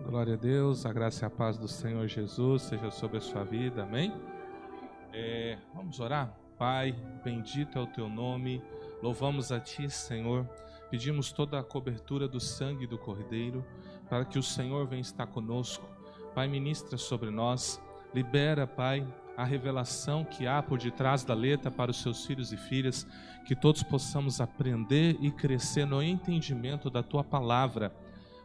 Glória a Deus, a graça e a paz do Senhor Jesus seja sobre a sua vida, amém? Vamos orar? Pai, bendito é o teu nome, louvamos a ti, Senhor, pedimos toda a cobertura do sangue do Cordeiro, para que o Senhor venha estar conosco. Pai, ministra sobre nós, libera, Pai, a revelação que há por detrás da letra para os seus filhos e filhas, que todos possamos aprender e crescer no entendimento da tua palavra.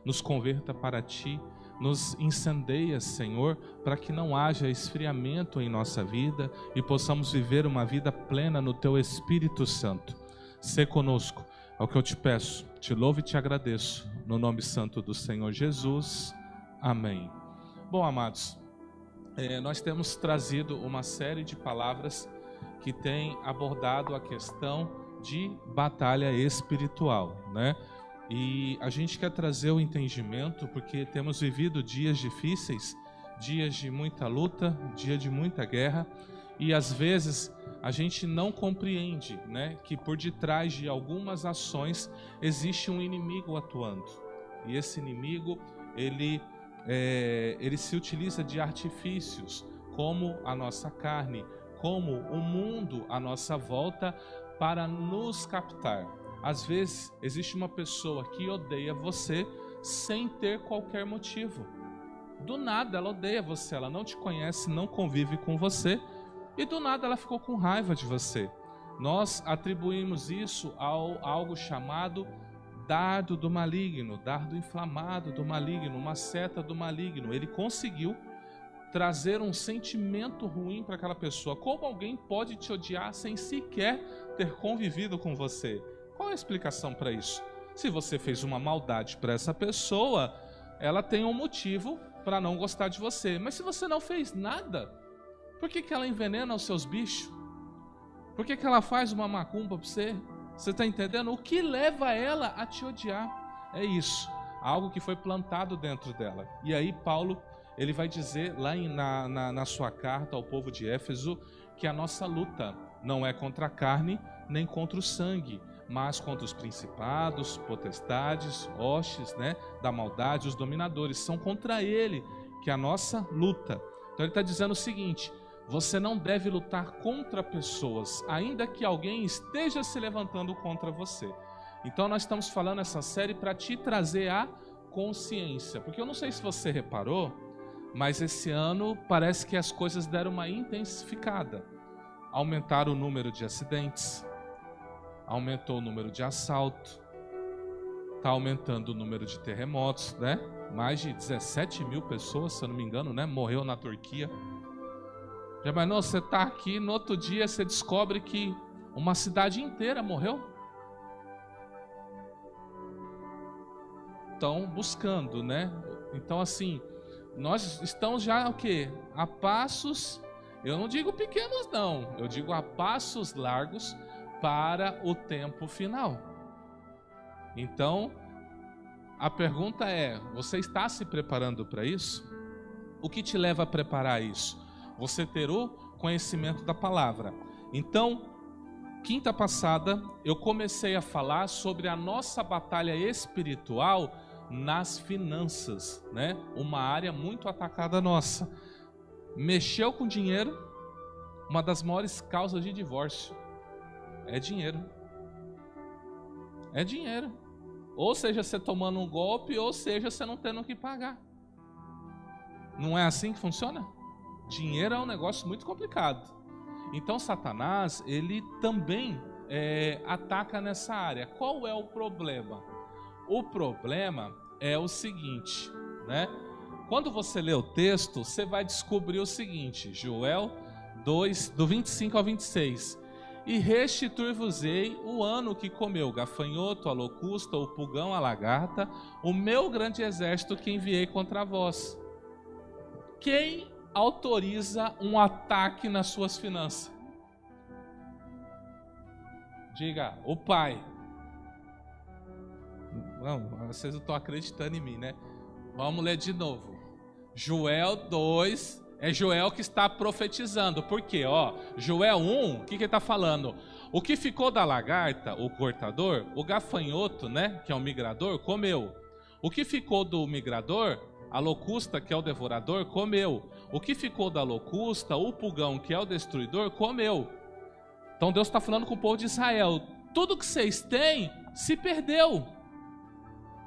Nos converta para ti, nos incendeia, Senhor, para que não haja esfriamento em nossa vida e possamos viver uma vida plena no teu Espírito Santo. Sê conosco, é o que eu te peço, te louvo e te agradeço, no nome santo do Senhor Jesus, amém. Bom, amados, nós temos trazido uma série de palavras que tem abordado a questão de batalha espiritual, né? E a gente quer trazer o entendimento porque temos vivido dias difíceis, dias de muita luta, dia de muita guerra, e às vezes a gente não compreende, né, que por detrás de algumas ações existe um inimigo atuando. E esse inimigo, ele se utiliza de artifícios, como a nossa carne, como o mundo à nossa volta, para nos captar. Às vezes, existe uma pessoa que odeia você sem ter qualquer motivo. Do nada, ela odeia você, ela não te conhece, não convive com você, e do nada ela ficou com raiva de você. Nós atribuímos isso a algo chamado dardo do maligno, dardo inflamado do maligno, uma seta do maligno. Ele conseguiu trazer um sentimento ruim para aquela pessoa. Como alguém pode te odiar sem sequer ter convivido com você? Qual é a explicação para isso? Se você fez uma maldade para essa pessoa, ela tem um motivo para não gostar de você. Mas se você não fez nada, por que ela envenena os seus bichos? Por que ela faz uma macumba para você? Você está entendendo? O que leva ela a te odiar? É isso, algo que foi plantado dentro dela. E aí Paulo, ele vai dizer lá na sua carta ao povo de Éfeso, que a nossa luta não é contra a carne, nem contra o sangue, mas contra os principados, potestades, hostes, né, da maldade, os dominadores. São contra ele que a nossa luta. Então ele está dizendo o seguinte: você não deve lutar contra pessoas, ainda que alguém esteja se levantando contra você. Então nós estamos falando essa série para te trazer a consciência, porque eu não sei se você reparou, mas esse ano parece que as coisas deram uma intensificada. Aumentaram o número de acidentes, aumentou o número de assalto, está aumentando o número de terremotos, né? Mais de 17 mil pessoas, se eu não me engano, né, morreu na Turquia. Já imaginou, você está aqui, no outro dia você descobre que uma cidade inteira morreu? Estão buscando, né? Então assim, nós estamos já o quê? A passos, eu não digo pequenos não, eu digo a passos largos para o tempo final. Então, a pergunta é: você está se preparando para isso? O que te leva a preparar isso? Você ter o conhecimento da palavra. Então, quinta passada, eu comecei a falar sobre a nossa batalha espiritual nas finanças, né? Uma área muito atacada nossa. Mexeu com dinheiro, uma das maiores causas de divórcio é dinheiro. É dinheiro. Ou seja, você tomando um golpe, ou seja, você não tendo o que pagar. Não é assim que funciona? Dinheiro é um negócio muito complicado. Então Satanás, ele também ataca nessa área. Qual é o problema? O problema é o seguinte, né? Quando você lê o texto, você vai descobrir o seguinte, Joel 2, do 25 ao 26. E restituir-vos-ei o ano que comeu o gafanhoto, a locusta, o pulgão, a lagarta, o meu grande exército que enviei contra vós. Quem autoriza um ataque nas suas finanças? Diga, o pai. Não, vocês não estão acreditando em mim, né? Vamos ler de novo. Joel 2, é Joel que está profetizando. Por quê? Ó, Joel 1, o que ele está falando? O que ficou da lagarta, o cortador, o gafanhoto, né, que é o migrador, comeu. O que ficou do migrador, A locusta, que é o devorador, comeu. O que ficou da locusta, o pulgão, que é o destruidor, comeu. Então Deus está falando com o povo de Israel. Tudo que vocês têm se perdeu.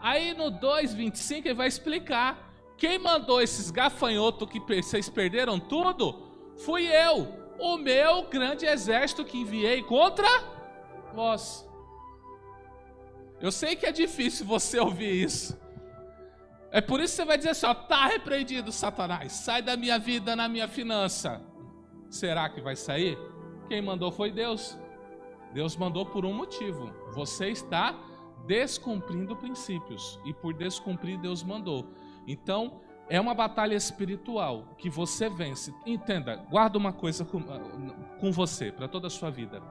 Aí no 2:25 ele vai explicar. Quem mandou esses gafanhotos que vocês perderam tudo? Fui eu, o meu grande exército que enviei contra vós. Eu sei que é difícil você ouvir isso. É por isso que você vai dizer assim, ó, tá repreendido, Satanás. Sai da minha vida, na minha finança. Será que vai sair? Quem mandou foi Deus. Deus mandou por um motivo. Você está descumprindo princípios. E por descumprir, Deus mandou. Então, é uma batalha espiritual que você vence. Entenda, guarda uma coisa com você, para toda a sua vida.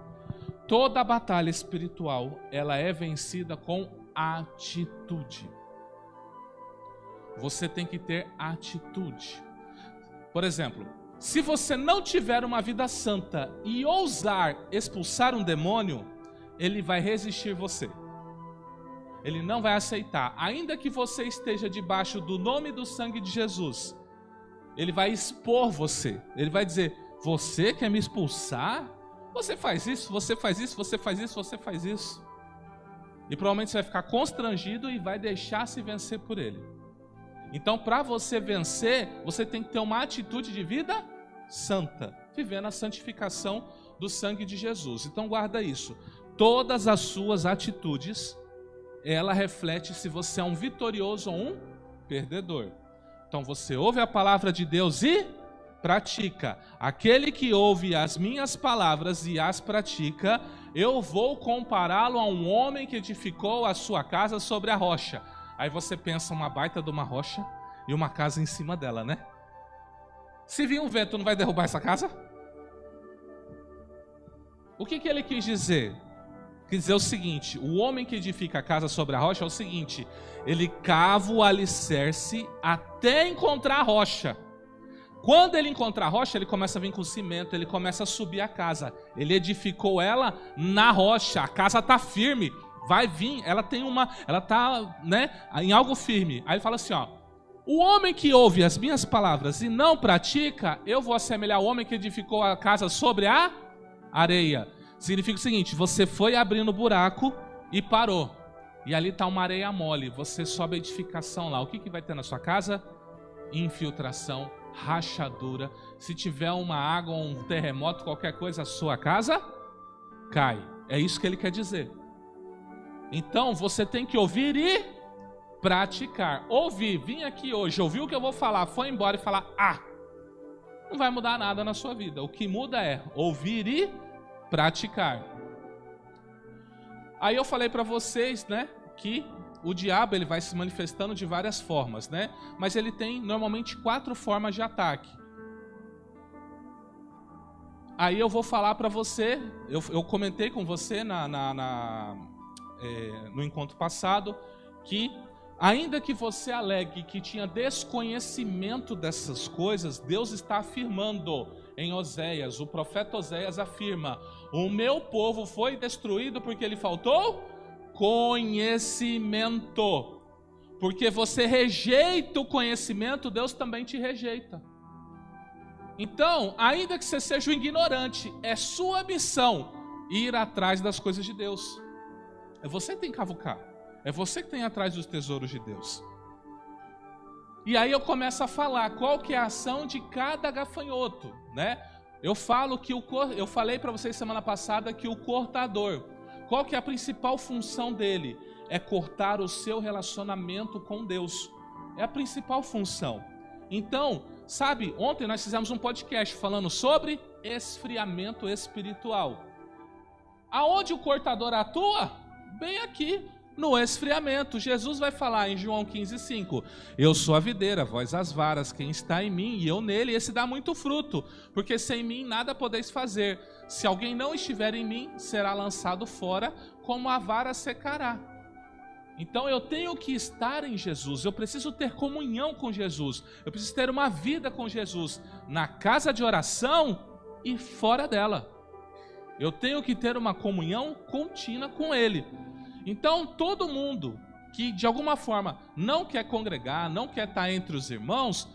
Toda batalha espiritual, ela é vencida com atitude. Você tem que ter atitude. Por exemplo, se você não tiver uma vida santa e ousar expulsar um demônio, ele vai resistir você. Ele não vai aceitar. Ainda que você esteja debaixo do nome e do sangue de Jesus, ele vai expor você. Ele vai dizer, você quer me expulsar? Você faz isso, você faz isso, você faz isso, você faz isso. E provavelmente você vai ficar constrangido e vai deixar se vencer por ele. Então, para você vencer, você tem que ter uma atitude de vida santa, vivendo a santificação do sangue de Jesus. Então, guarda isso. Todas as suas atitudes, ela reflete se você é um vitorioso ou um perdedor. Então, você ouve a palavra de Deus e pratica. Aquele que ouve as minhas palavras e as pratica, eu vou compará-lo a um homem que edificou a sua casa sobre a rocha. Aí você pensa uma baita de uma rocha e uma casa em cima dela, né? Se vir um vento, não vai derrubar essa casa? O que ele quis dizer? Quis dizer o seguinte, o homem que edifica a casa sobre a rocha é o seguinte, ele cava o alicerce até encontrar a rocha. Quando ele encontrar a rocha, ele começa a vir com cimento, ele começa a subir a casa. Ele edificou ela na rocha, a casa está firme. Vai vir, ela está, né, em algo firme. Aí ele fala assim, ó, o homem que ouve as minhas palavras e não pratica, eu vou assemelhar ao homem que edificou a casa sobre a areia. Significa o seguinte, você foi abrindo buraco e parou. E ali está uma areia mole, você sobe a edificação lá. O que vai ter na sua casa? Infiltração, rachadura. Se tiver uma água, um terremoto, qualquer coisa, a sua casa cai. É isso que ele quer dizer. Então, você tem que ouvir e praticar. Ouvir, vim aqui hoje, ouviu o que eu vou falar, foi embora e falar, não vai mudar nada na sua vida. O que muda é ouvir e praticar. Aí eu falei para vocês, né, que o diabo ele vai se manifestando de várias formas, né? Mas ele tem normalmente 4 formas de ataque. Aí eu vou falar para você, eu comentei com você no encontro passado, que ainda que você alegue que tinha desconhecimento dessas coisas, Deus está afirmando em Oséias, o profeta Oséias afirma, o meu povo foi destruído porque lhe faltou conhecimento. Porque você rejeita o conhecimento, Deus também te rejeita. Então, ainda que você seja um ignorante, é sua missão ir atrás das coisas de Deus. É você que tem que cavucar. É você que tem atrás dos tesouros de Deus. E aí eu começo a falar qual que é a ação de cada gafanhoto, né? Eu falei para vocês semana passada que o cortador, qual que é a principal função dele? É cortar o seu relacionamento com Deus. É a principal função. Então, sabe, ontem nós fizemos um podcast falando sobre esfriamento espiritual. Aonde o cortador atua? Bem aqui, no esfriamento. Jesus vai falar em João 15,5: eu sou a videira, vós as varas, quem está em mim e eu nele, esse dá muito fruto, porque sem mim nada podeis fazer. Se alguém não estiver em mim, será lançado fora, como a vara secará. Então eu tenho que estar em Jesus, eu preciso ter comunhão com Jesus, eu preciso ter uma vida com Jesus, na casa de oração e fora dela. Eu tenho que ter uma comunhão contínua com Ele. Então todo mundo que de alguma forma não quer congregar, não quer estar entre os irmãos,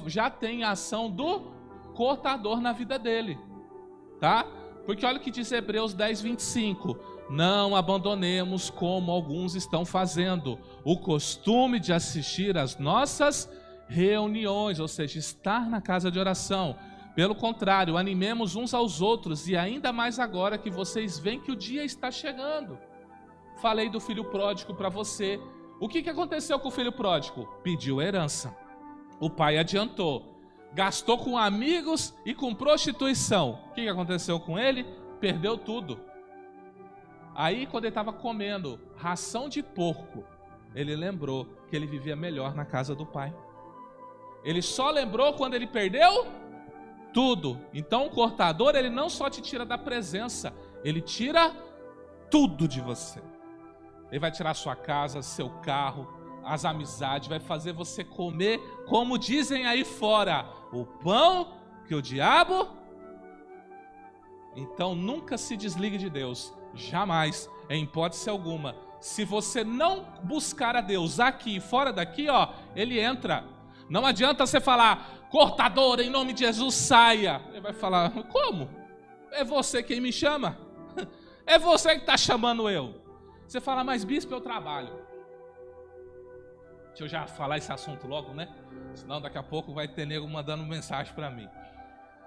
já tem a ação do cortador na vida dele, tá? Porque olha o que diz Hebreus 10:25: não abandonemos como alguns estão fazendo o costume de assistir às nossas reuniões, ou seja, estar na casa de oração. Pelo contrário, animemos uns aos outros, e ainda mais agora que vocês veem que o dia está chegando. Falei do filho pródigo para você. O que aconteceu com o filho pródigo? Pediu herança. O pai adiantou. Gastou com amigos e com prostituição. O que aconteceu com ele? Perdeu tudo. Aí, quando ele estava comendo ração de porco, ele lembrou que ele vivia melhor na casa do pai. Ele só lembrou quando ele perdeu tudo. Então, o cortador, ele não só te tira da presença, ele tira tudo de você. Ele vai tirar sua casa, seu carro, as amizades, vai fazer você comer, como dizem aí fora, o pão que o diabo... Então, nunca se desligue de Deus. Jamais, em hipótese alguma. Se você não buscar a Deus aqui e fora daqui, ó, ele entra. Não adianta você falar, cortador, em nome de Jesus, saia. Ele vai falar, como? É você quem me chama. É você que está chamando eu. Você fala, mas bispo, eu trabalho. Deixa eu já falar esse assunto logo, né? Senão daqui a pouco vai ter nego mandando mensagem para mim.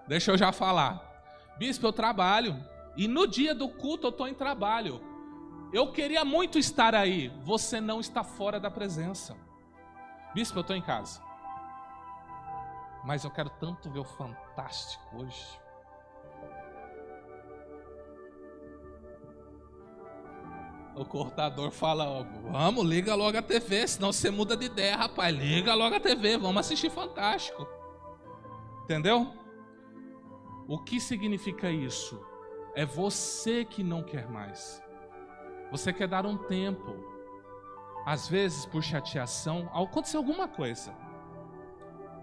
Deixa eu já falar. Bispo, eu trabalho. E no dia do culto eu estou em trabalho. Eu queria muito estar aí. Você não está fora da presença. Bispo, eu estou em casa. Mas eu quero tanto ver o Fantástico hoje. O cortador fala, ó, vamos, liga logo a TV, senão você muda de ideia, rapaz. Liga logo a TV, vamos assistir Fantástico. Entendeu? O que significa isso? É você que não quer mais. Você quer dar um tempo. Às vezes, por chateação, aconteceu alguma coisa.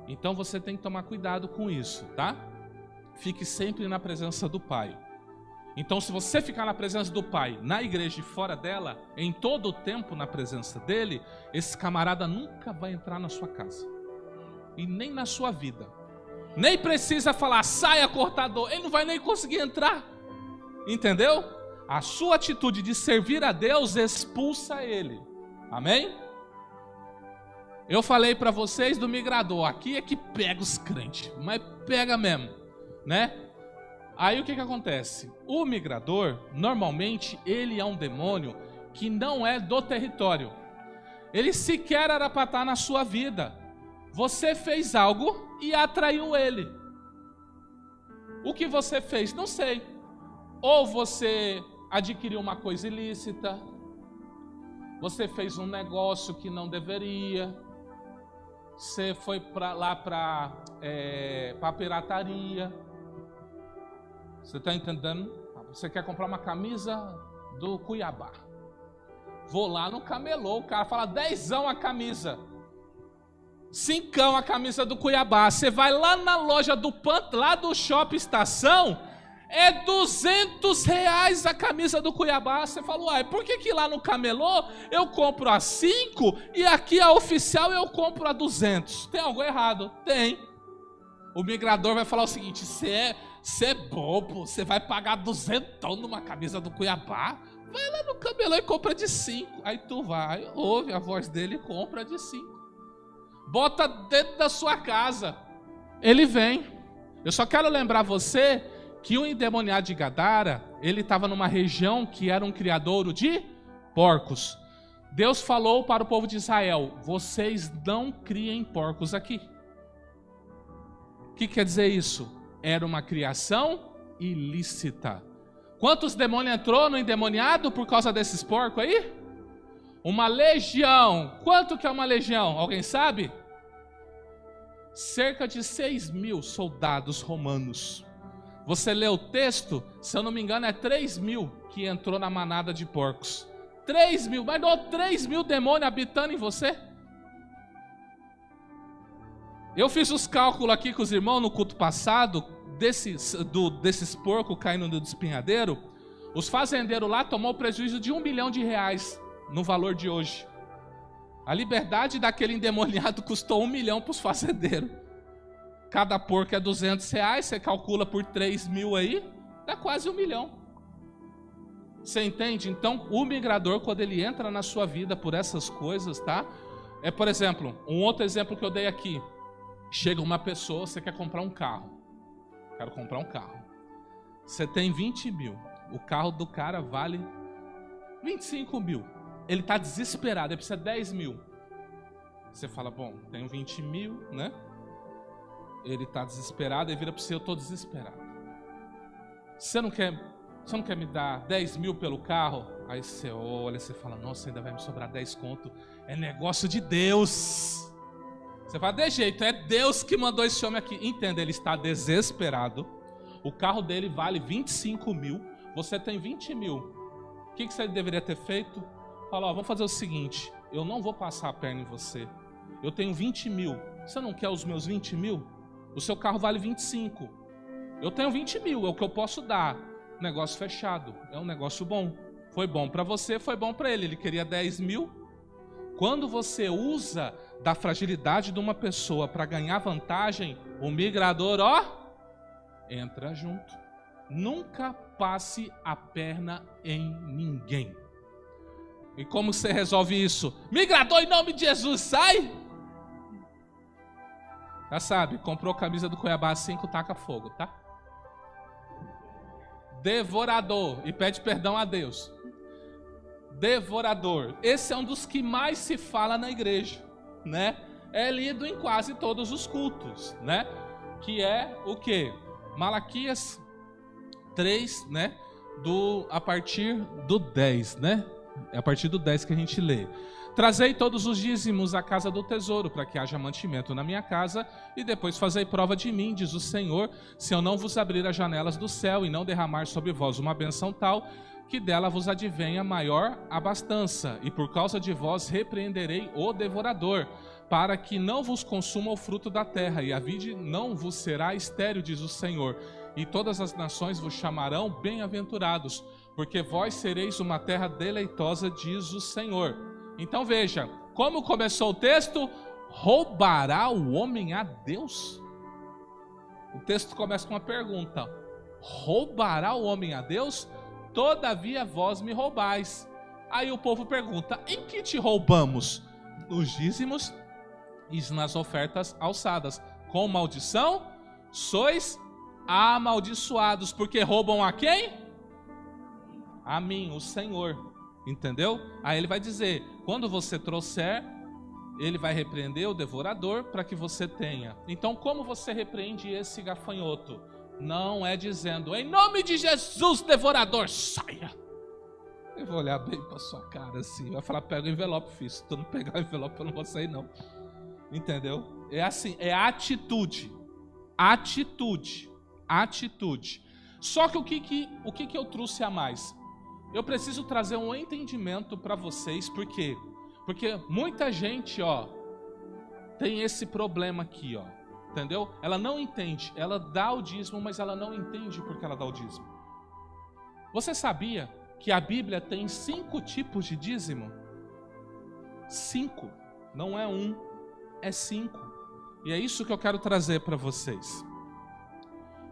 Então você tem que tomar cuidado com isso, tá? Fique sempre na presença do Pai. Então, se você ficar na presença do Pai, na igreja e fora dela, em todo o tempo na presença dele, esse camarada nunca vai entrar na sua casa. E nem na sua vida. Nem precisa falar, saia cortador. Ele não vai nem conseguir entrar. Entendeu? A sua atitude de servir a Deus expulsa ele. Amém? Eu falei para vocês do migrador. Aqui é que pega os crentes. Mas pega mesmo, né? Aí o que acontece? O migrador, normalmente, ele é um demônio que não é do território. Ele sequer era para estar na sua vida. Você fez algo e atraiu ele. O que você fez? Não sei. Ou você adquiriu uma coisa ilícita, você fez um negócio que não deveria, você foi lá para pirataria. Você está entendendo? Você quer comprar uma camisa do Cuiabá. Vou lá no camelô, o cara fala 10ão a camisa. 5ão a camisa do Cuiabá. Você vai lá na loja do lá do Shopping Estação, é R$200 a camisa do Cuiabá. Você fala, uai, por que lá no camelô eu compro a 5 e aqui a oficial eu compro a 200? Tem algo errado? Tem. O migrador vai falar o seguinte, você é bobo, você vai pagar 200 numa camisa do Cuiabá? Vai lá no camelô e compra de 5. Aí tu vai, ouve a voz dele e compra de 5. Bota dentro da sua casa. Ele vem. Eu só quero lembrar você que o endemoniado de Gadara, ele estava numa região que era um criadouro de porcos. Deus falou para o povo de Israel, vocês não criem porcos aqui. O que quer dizer isso? Era uma criação ilícita. Quantos demônios entrou no endemoniado por causa desses porcos aí? Uma legião. Quanto que é uma legião? Alguém sabe? Cerca de 6.000 soldados romanos. Você lê o texto, se eu não me engano é 3.000 que entrou na manada de porcos. 3.000, mas não 3.000 demônios habitando em você? Eu fiz os cálculos aqui com os irmãos no culto passado, desses porcos caindo no despenhadeiro. Os fazendeiros lá tomou prejuízo de R$1 bilhão no valor de hoje. A liberdade daquele endemoniado custou 1 milhão para os fazendeiros. Cada porco é R$200, você calcula por 3 mil aí, dá quase 1 milhão. Você entende? Então, o migrador, quando ele entra na sua vida por essas coisas, tá? É, por exemplo, um outro exemplo que eu dei aqui. Chega uma pessoa, você quer comprar um carro. Quero comprar um carro. Você tem 20 mil. O carro do cara vale 25 mil. Ele está desesperado, ele precisa de 10 mil. Você fala, bom, tenho 20 mil, né? Ele está desesperado, ele vira para você, eu estou desesperado. Você não quer me dar 10 mil pelo carro? Aí você olha, você fala, nossa, ainda vai me sobrar 10 conto. É negócio de Deus. Você fala, de jeito, é Deus que mandou esse homem aqui. Entenda, ele está desesperado. O carro dele vale 25 mil. Você tem 20 mil. O que você deveria ter feito? Fala, vamos fazer o seguinte, eu não vou passar a perna em você. Eu tenho 20 mil. Você não quer os meus 20 mil? O seu carro vale 25. Eu tenho 20 mil, é o que eu posso dar. Negócio fechado, é um negócio bom. Foi bom para você, foi bom para ele. Ele queria 10 mil. Quando você usa da fragilidade de uma pessoa para ganhar vantagem, o migrador, entra junto. Nunca passe a perna em ninguém. E como você resolve isso? Migrador, em nome de Jesus, sai! Já sabe, comprou camisa do Cuiabá 5, taca fogo, tá? Devorador, e pede perdão a Deus. Devorador, esse é um dos que mais se fala na igreja, né? É lido em quase todos os cultos, né? Que é o quê? Malaquias 3, né? A partir do 10, né? É a partir do 10 que a gente lê. Trazei todos os dízimos à casa do tesouro, para que haja mantimento na minha casa, e depois fazei prova de mim, diz o Senhor, se eu não vos abrir as janelas do céu e não derramar sobre vós uma bênção tal, que dela vos advenha maior abastança, e por causa de vós repreenderei o devorador, para que não vos consuma o fruto da terra, e a vide não vos será estéril, diz o Senhor, e todas as nações vos chamarão bem-aventurados, porque vós sereis uma terra deleitosa, diz o Senhor. Então veja, como começou o texto? Roubará o homem a Deus? O texto começa com uma pergunta. Roubará o homem a Deus? Todavia vós me roubais. Aí o povo pergunta, em que te roubamos? Nos dízimos e nas ofertas alçadas. Com maldição, sois amaldiçoados, porque roubam a quem? A mim, o Senhor. Entendeu? Aí ele vai dizer, quando você trouxer, ele vai repreender o devorador para que você tenha. Então, como você repreende esse gafanhoto? Não é dizendo, em nome de Jesus, devorador, saia. Eu vou olhar bem para sua cara assim, vai falar, pega o envelope, filho. Se tu não pegar o envelope, eu não vou sair não. Entendeu? É assim, é atitude. Atitude. Atitude. Só que o que eu trouxe a mais? Eu preciso trazer um entendimento para vocês, por quê? Porque muita gente, tem esse problema aqui, entendeu? Ela não entende, ela dá o dízimo, mas ela não entende por que ela dá o dízimo. Você sabia que a Bíblia tem 5 tipos de dízimo? 5, não é 1, é 5. E é isso que eu quero trazer para vocês.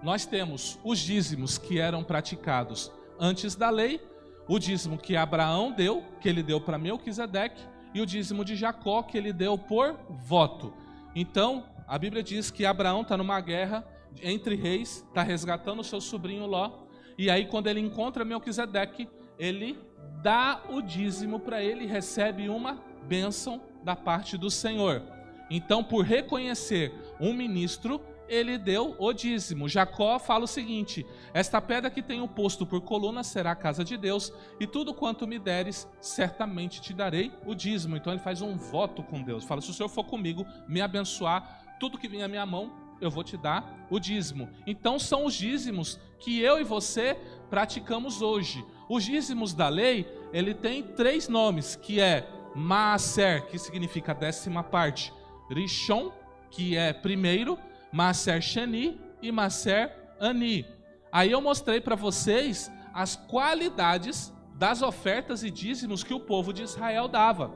Nós temos os dízimos que eram praticados antes da lei, o dízimo que Abraão deu, que ele deu para Melquisedeque, e o dízimo de Jacó, que ele deu por voto. Então, a Bíblia diz que Abraão está numa guerra entre reis, está resgatando o seu sobrinho Ló, e aí quando ele encontra Melquisedeque, ele dá o dízimo para ele e recebe uma bênção da parte do Senhor. Então, por reconhecer um ministro, ele deu o dízimo. Jacó fala o seguinte, esta pedra que tenho posto por coluna será a casa de Deus, e tudo quanto me deres, certamente te darei o dízimo. Então ele faz um voto com Deus, fala, se o Senhor for comigo, me abençoar, tudo que vem à minha mão, eu vou te dar o dízimo. Então são os dízimos que eu e você praticamos hoje. Os dízimos da lei, ele tem 3 nomes, que é Maaser, que significa 10ª parte, Rishon, que é primeiro, Maaser Sheni e Maaser Ani. Aí eu mostrei para vocês as qualidades das ofertas e dízimos que o povo de Israel dava.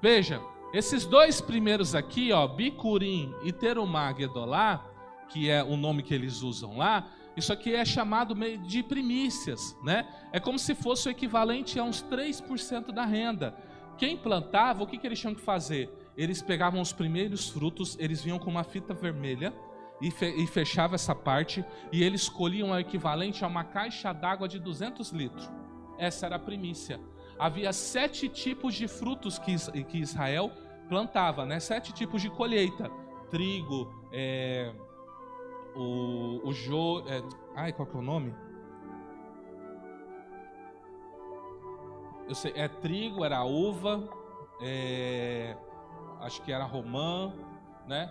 Veja, esses dois primeiros aqui, ó, Bicurim e Terumá Gedolá, que é o nome que eles usam lá, isso aqui é chamado de primícias, né? É como se fosse o equivalente a uns 3% da renda. Quem plantava, o que eles tinham que fazer? Eles pegavam os primeiros frutos, eles vinham com uma fita vermelha e fechavam essa parte, e eles colhiam o equivalente a uma caixa d'água de 200 litros. Essa era a primícia. Havia 7 tipos de frutos que Israel plantava, né? 7 tipos de colheita. Trigo, qual que é o nome? Eu sei, trigo, era uva, acho que era romã, né?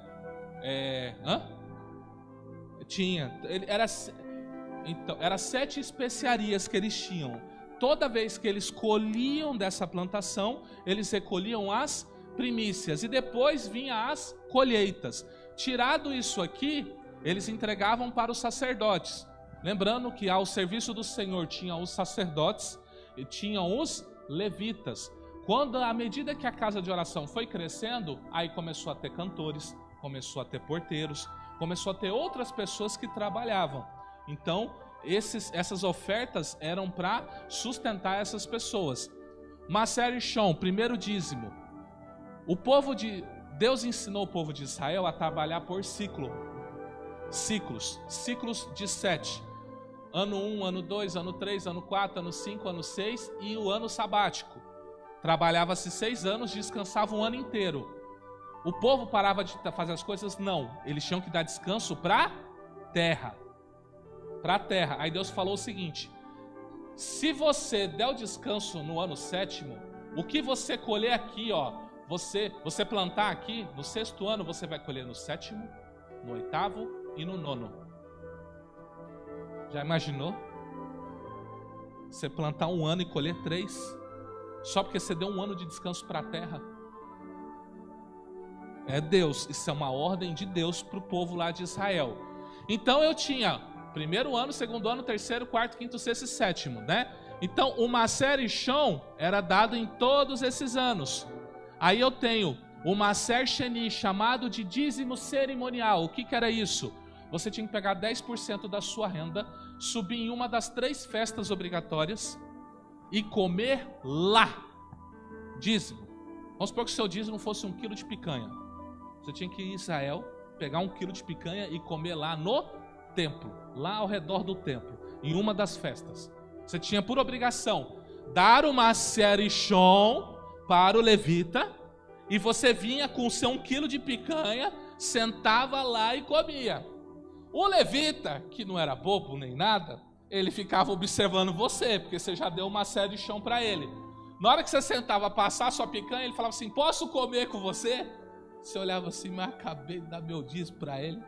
Era 7 especiarias que eles tinham. Toda vez que eles colhiam dessa plantação, eles recolhiam as primícias e depois vinham as colheitas. Tirado isso aqui, eles entregavam para os sacerdotes. Lembrando que ao serviço do Senhor tinham os sacerdotes e tinham os levitas. À medida que a casa de oração foi crescendo, aí começou a ter cantores, começou a ter porteiros, começou a ter outras pessoas que trabalhavam. Então, essas ofertas eram para sustentar essas pessoas. Maser e Shon, primeiro dízimo. Deus ensinou o povo de Israel a trabalhar por ciclos de 7. Ano 1, ano 2, ano 3, ano 4, ano 5, ano 6 e o ano sabático. Trabalhava-se 6 anos, descansava um ano inteiro. O povo parava de fazer as coisas? Não. Eles tinham que dar descanso para terra. Para a terra. Aí Deus falou o seguinte: se você der o descanso no ano 7º, o que você colher aqui, ó, você plantar aqui, no 6º ano você vai colher no 7º, no 8º e no 9º. Já imaginou? Você plantar um ano e colher 3, só porque você deu um ano de descanso para a terra? É Deus, isso é uma ordem de Deus para o povo lá de Israel. Então eu tinha primeiro ano, segundo ano, terceiro, quarto, quinto, sexto e 7º, né? Então o Maser e Shon era dado em todos esses anos. Aí eu tenho o Maser Sheni, chamado de dízimo cerimonial. O que era isso? Você tinha que pegar 10% da sua renda, subir em uma das 3 festas obrigatórias e comer lá. Dízimo. Vamos supor que o seu dízimo fosse 1 quilo de picanha. Você tinha que ir em Israel, pegar 1 quilo de picanha e comer lá no templo, lá ao redor do templo, em uma das festas. Você tinha por obrigação dar o Maser e Shon para o levita, e você vinha com o seu 1 quilo de picanha, sentava lá e comia. O levita, que não era bobo nem nada, ele ficava observando você, porque você já deu o Maser e Shon para ele. Na hora que você sentava a passar a sua picanha, ele falava assim: posso comer com você? Você olhava assim: mas acabei de dar meu dízimo para ele.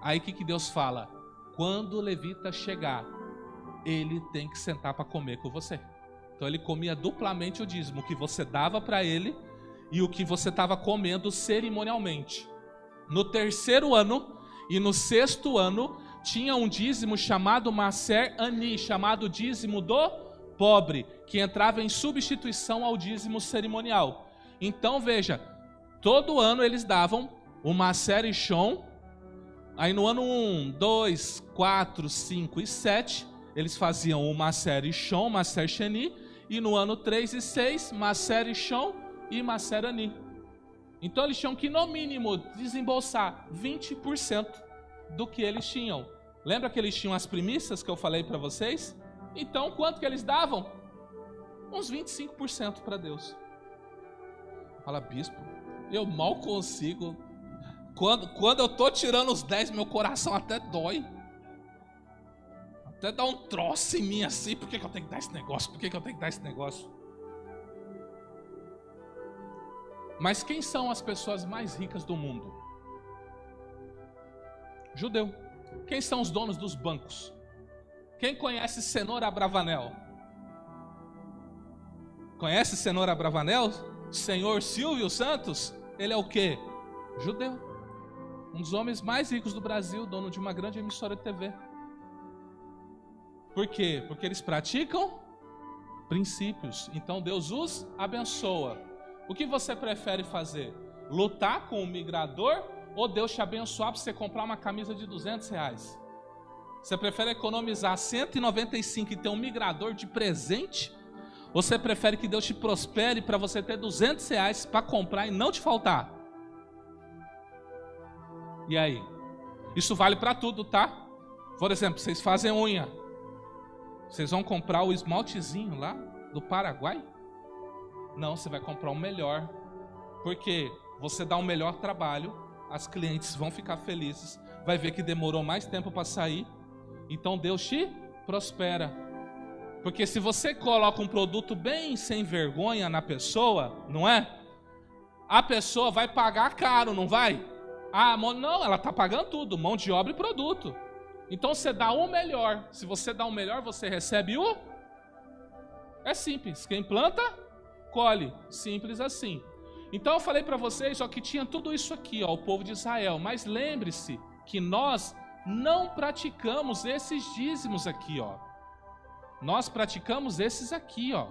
Aí o que Deus fala? Quando o levita chegar, ele tem que sentar para comer com você. Então ele comia duplamente o dízimo, o que você dava para ele e o que você estava comendo cerimonialmente. No 3º ano e no 6º ano, tinha um dízimo chamado Maser Ani, chamado dízimo do pobre, que entrava em substituição ao dízimo cerimonial. Então veja, todo ano eles davam o Maser e Shon. Aí no ano 1, 2, 4, 5 e 7, eles faziam o Maser e Shon, Maser Sheni, e no ano 3 e 6, Maser e Shon e Maser Ani. Então eles tinham que, no mínimo, desembolsar 20% do que eles tinham. Lembra que eles tinham as primícias que eu falei para vocês? Então, quanto que eles davam? Uns 25% para Deus. Fala: bispo, eu mal consigo. Quando eu tô tirando os 10, meu coração até dói. Até dá um troço em mim assim. Por que eu tenho que dar esse negócio? Por que eu tenho que dar esse negócio? Mas quem são as pessoas mais ricas do mundo? Judeu. Quem são os donos dos bancos? Quem conhece Cenoura Abravanel? Conhece Cenoura Abravanel? Senhor Silvio Santos? Ele é o quê? Judeu. Um dos homens mais ricos do Brasil, dono de uma grande emissora de TV. Por quê? Porque eles praticam princípios. Então Deus os abençoa. O que você prefere fazer? Lutar com o migrador ou Deus te abençoar para você comprar uma camisa de R$200? Você prefere economizar 195 e ter um migrador de presente? Ou você prefere que Deus te prospere para você ter R$200 para comprar e não te faltar? E aí? Isso vale para tudo, tá? Por exemplo, vocês fazem unha. Vocês vão comprar o esmaltezinho lá do Paraguai? Não, você vai comprar o melhor. Porque você dá um melhor trabalho, as clientes vão ficar felizes, vai ver que demorou mais tempo para sair, então Deus te prospera. Porque se você coloca um produto bem sem vergonha na pessoa, não é? A pessoa vai pagar caro, não vai? Ah, não, ela está pagando tudo, mão de obra e produto. Então você dá o melhor. Se você dá o melhor, você recebe o... É simples, quem planta, colhe. Simples assim. Então eu falei para vocês ó, que tinha tudo isso aqui, ó, o povo de Israel. Mas lembre-se que nós não praticamos esses dízimos aqui, ó. Nós praticamos esses aqui, ó,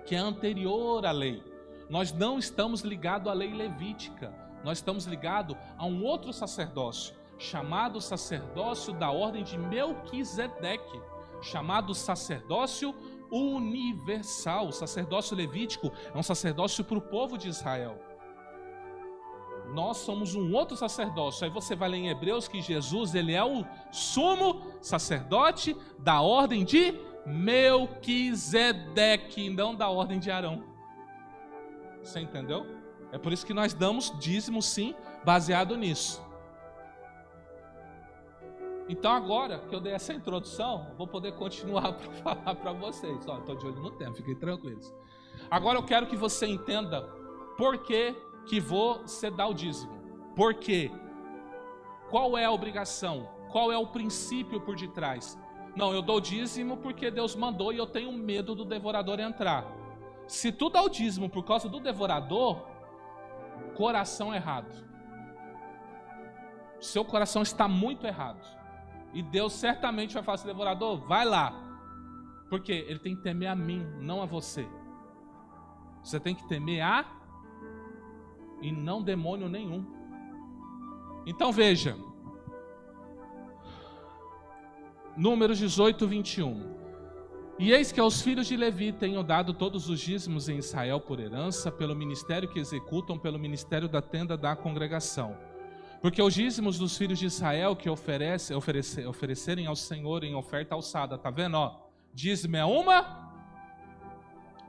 que é anterior à lei. Nós não estamos ligados à lei levítica. Nós estamos ligados a um outro sacerdócio, chamado sacerdócio da ordem de Melquisedeque, chamado sacerdócio universal. O sacerdócio levítico é um sacerdócio para o povo de Israel. Nós somos um outro sacerdócio. Aí você vai ler em Hebreus que Jesus, ele é o sumo sacerdote da ordem de Melquisedeque, não da ordem de Arão. Você entendeu? É por isso que nós damos dízimo, sim, baseado nisso. Então agora que eu dei essa introdução, eu vou poder continuar para falar para vocês. Ó, estou de olho no tempo, fiquem tranquilos. Agora eu quero que você entenda por que você dá o dízimo. Por quê? Qual é a obrigação? Qual é o princípio por detrás? Não, eu dou o dízimo porque Deus mandou e eu tenho medo do devorador entrar. Se tu dá o dízimo por causa do devorador, coração errado. Seu coração está muito errado. E Deus certamente vai falar assim, devorador, vai lá. Porque ele tem que temer a mim, não a você. Você tem que temer a e não demônio nenhum. Então veja. Números 18, 21. E eis que aos filhos de Levi tenho dado todos os dízimos em Israel por herança, pelo ministério que executam, pelo ministério da tenda da congregação. Porque os dízimos dos filhos de Israel que oferecerem ao Senhor em oferta alçada, tá vendo? Ó, dízimo é uma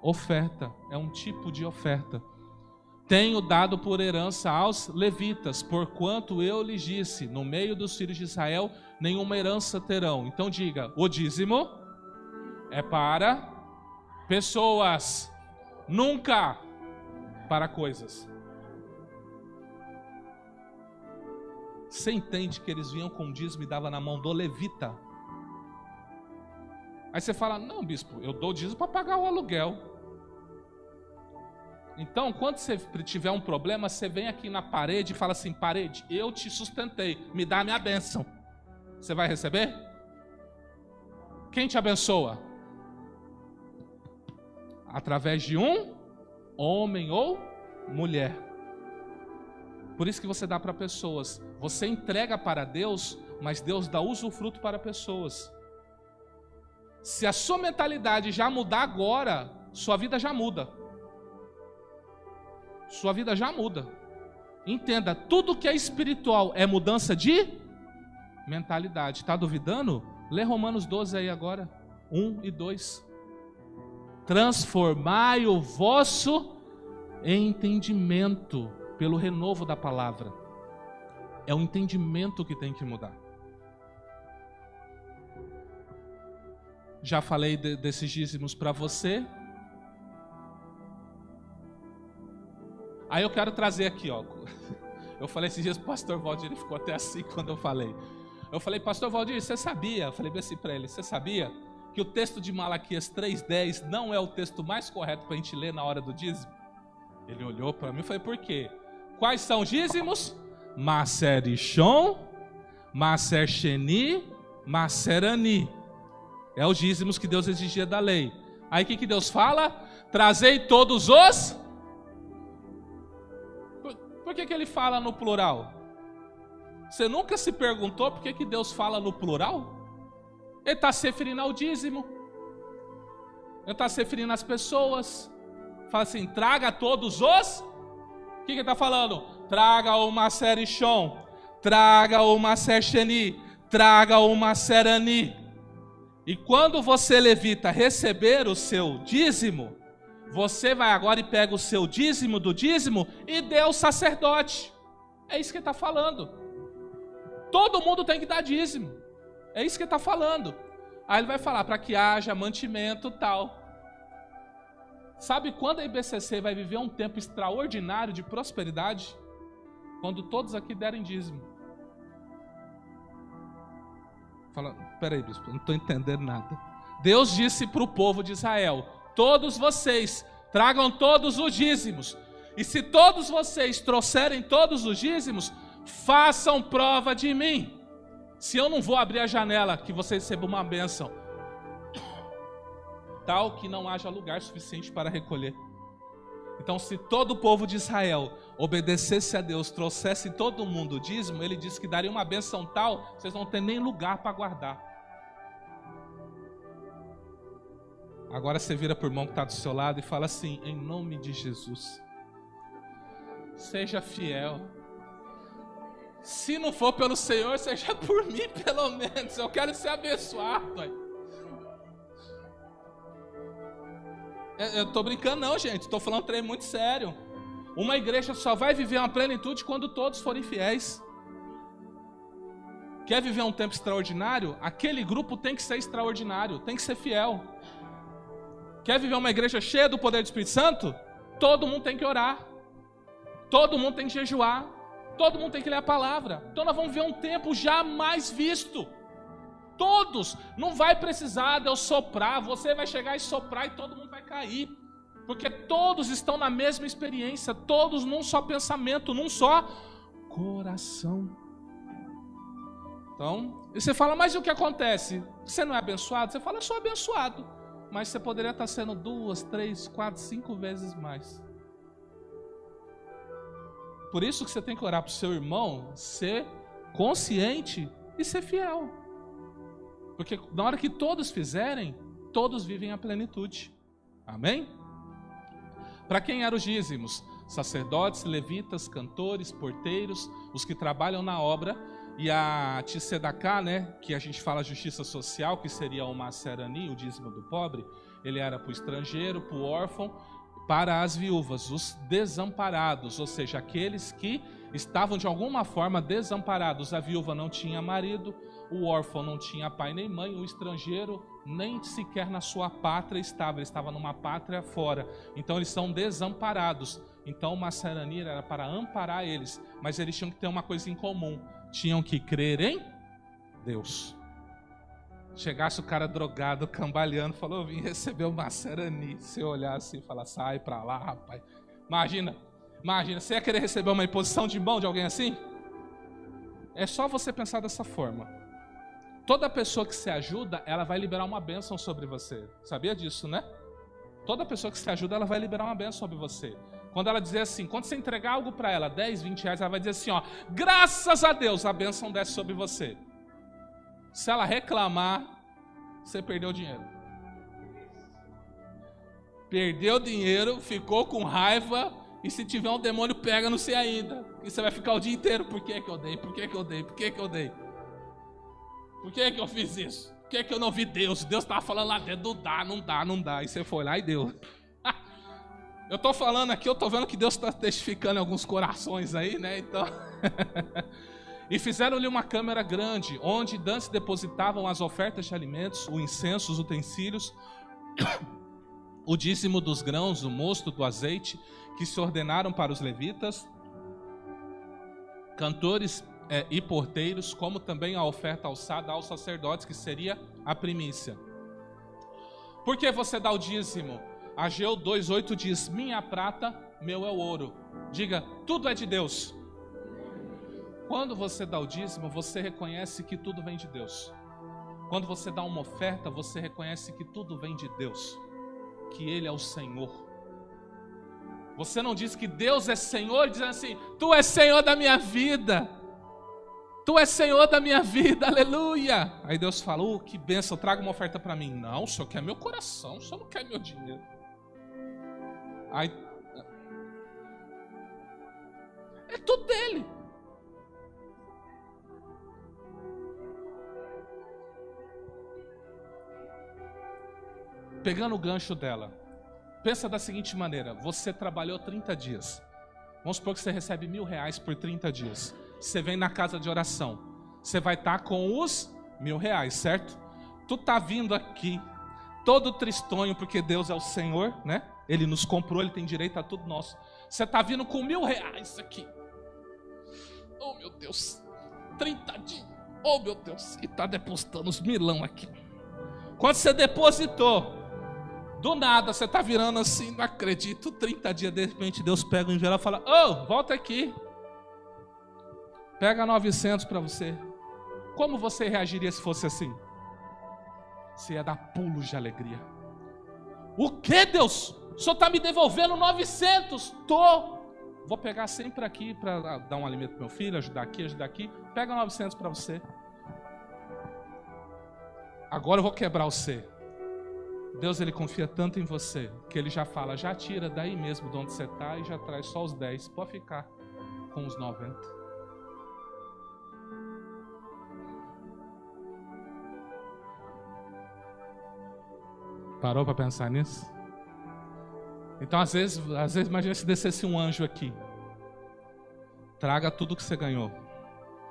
oferta, é um tipo de oferta. Tenho dado por herança aos levitas, porquanto eu lhes disse, no meio dos filhos de Israel, nenhuma herança terão. Então diga, o dízimo é para pessoas, nunca para coisas. Você entende que eles vinham com dízimo e davam na mão do levita? Aí você fala, não bispo, eu dou dízimo para pagar o aluguel. Então, quando você tiver um problema, você vem aqui na parede e fala assim, parede, eu te sustentei, me dá a minha bênção. Você vai receber? Quem te abençoa? Através de um homem ou mulher. Por isso que você dá para pessoas. Você entrega para Deus, mas Deus dá usufruto para pessoas. Se a sua mentalidade já mudar agora, sua vida já muda. Sua vida já muda. Entenda, tudo que é espiritual é mudança de mentalidade. Está duvidando? Lê Romanos 12 aí agora, 1 e 2. Transformai o vosso entendimento pelo renovo da palavra. É o entendimento que tem que mudar. Já falei desses dízimos para você. Aí eu quero trazer aqui, ó. Eu falei esses dias pro pastor Valdir, ele ficou até assim quando eu falei. Eu falei, pastor Valdir, você sabia? Eu falei bem assim para ele, você sabia que o texto de Malaquias 3:10 não é o texto mais correto para a gente ler na hora do dízimo? Ele olhou para mim e falou, por quê? Quais são os dízimos? Maser Ishon, Maser Sheni, Maser Ani. É os dízimos que Deus exigia da lei. Aí o que Deus fala? Trazei todos os por que ele fala no plural? Você nunca se perguntou por que Deus fala no plural? Ele está se referindo ao dízimo. Ele está se referindo às pessoas. Fala assim, traga todos os... O que ele está falando? Traga o Maser Ishon, traga o Maser Sheni, traga o Maser Ani. E quando você, levita, receber o seu dízimo, você vai agora e pega o seu dízimo do dízimo e dê ao sacerdote. É isso que ele está falando. Todo mundo tem que dar dízimo. É isso que ele está falando. Aí ele vai falar para que haja mantimento tal. Sabe quando a IBCC vai viver um tempo extraordinário de prosperidade? Quando todos aqui derem dízimo. Fala, peraí, bispo, eu não estou entendendo nada. Deus disse para o povo de Israel, todos vocês tragam todos os dízimos. E se todos vocês trouxerem todos os dízimos, façam prova de mim. Se eu não vou abrir a janela, que vocês recebam uma bênção, tal que não haja lugar suficiente para recolher. Então, se todo o povo de Israel obedecesse a Deus, trouxesse todo mundo o dízimo, ele disse que daria uma bênção tal, vocês não tem nem lugar para guardar. Agora você vira para o irmão que está do seu lado e fala assim, em nome de Jesus, seja fiel. Se não for pelo Senhor, seja por mim pelo menos. Eu quero ser abençoado, pai. Eu estou brincando não, gente. Estou falando um trem muito sério. Uma igreja só vai viver uma plenitude quando todos forem fiéis. Quer viver um tempo extraordinário? Aquele grupo tem que ser extraordinário, tem que ser fiel. Quer viver uma igreja cheia do poder do Espírito Santo? Todo mundo tem que orar. Todo mundo tem que jejuar. Todo mundo tem que ler a palavra. Então nós vamos ver um tempo jamais visto. Todos. Não vai precisar de eu soprar. Você vai chegar e soprar e todo mundo vai cair. Porque todos estão na mesma experiência. Todos num só pensamento, num só coração. Então, e você fala, mas e o que acontece? Você não é abençoado? Você fala, eu sou abençoado. Mas você poderia estar sendo 2, 3, 4, 5 vezes mais. Por isso que você tem que orar para o seu irmão ser consciente e ser fiel. Porque na hora que todos fizerem, todos vivem a plenitude. Amém? Para quem eram os dízimos? Sacerdotes, levitas, cantores, porteiros, os que trabalham na obra. E a Tzedaká, né, que a gente fala justiça social, que seria o Maser Ani, o dízimo do pobre, ele era para o estrangeiro, para o órfão, para as viúvas, os desamparados, ou seja, aqueles que estavam de alguma forma desamparados. A viúva não tinha marido, o órfão não tinha pai nem mãe, o estrangeiro nem sequer na sua pátria estava, ele estava numa pátria fora. Então eles são desamparados. Então o Maser Ani era para amparar eles, mas eles tinham que ter uma coisa em comum, tinham que crer em Deus. Chegasse o cara drogado, cambaleando, falou, eu vim receber o Maser Ani. Você olhar assim e falar, sai pra lá, rapaz. Imagina, você ia querer receber uma imposição de mão de alguém assim? É só você pensar dessa forma. Toda pessoa que se ajuda, ela vai liberar uma bênção sobre você. Sabia disso, né? Toda pessoa que se ajuda, ela vai liberar uma bênção sobre você. Quando ela dizer assim, quando você entregar algo para ela, 10, 20 reais, ela vai dizer assim, ó, graças a Deus, a bênção desce sobre você. Se ela reclamar, você perdeu o dinheiro. Perdeu o dinheiro, ficou com raiva, e se tiver um demônio, pega no você ainda. E você vai ficar o dia inteiro, por que eu dei? Por que eu dei? Por que eu dei? Por que eu fiz isso? Por que eu não vi Deus? Deus estava falando lá dentro, não dá. E você foi lá e deu. Eu estou falando aqui, eu estou vendo que Deus está testificando em alguns corações aí, né? Então... E fizeram-lhe uma câmara grande, onde dantes depositavam as ofertas de alimentos, o incenso, os utensílios, o dízimo dos grãos, o mosto, do azeite, que se ordenaram para os levitas, cantores e porteiros, como também a oferta alçada aos sacerdotes, que seria a primícia. Por que você dá o dízimo? Ageu 2,8 diz, minha prata, meu é o ouro. Diga, tudo é de Deus. Quando você dá o dízimo, você reconhece que tudo vem de Deus. Quando você dá uma oferta, você reconhece que tudo vem de Deus, que Ele é o Senhor. Você não diz que Deus é Senhor, dizendo assim, Tu és Senhor da minha vida. Tu és Senhor da minha vida, aleluia. Aí Deus fala, que bênção, traga uma oferta para mim. Não, o Senhor quer meu coração, o Senhor não quer meu dinheiro. Aí, é tudo dele. Pegando o gancho dela, pensa da seguinte maneira, você trabalhou 30 dias. Vamos supor que você recebe R$1.000 por 30 dias. Você vem na casa de oração. Você vai estar com os R$1.000, certo? Tu tá vindo aqui, todo tristonho, porque Deus é o Senhor, né? Ele nos comprou, Ele tem direito a tudo nosso. Você tá vindo com R$1.000 aqui. Oh, meu Deus. 30 dias. Oh, meu Deus. E tá depositando os milão aqui. Quando você depositou, do nada, você está virando assim, não acredito, 30 dias, de repente Deus pega o envelope e fala, volta aqui, pega 900 para você. Como você reagiria se fosse assim? Você ia dar pulos de alegria. O que, Deus? O Senhor está me devolvendo 900? Vou pegar sempre aqui para dar um alimento para meu filho, ajudar aqui, pega 900 para você. Agora eu vou quebrar você. Deus, Ele confia tanto em você, que Ele já fala, já tira daí mesmo de onde você está e já traz só os 10. Pode ficar com os 90. Parou para pensar nisso? Então, às vezes, imagina se descesse um anjo aqui. Traga tudo que você ganhou.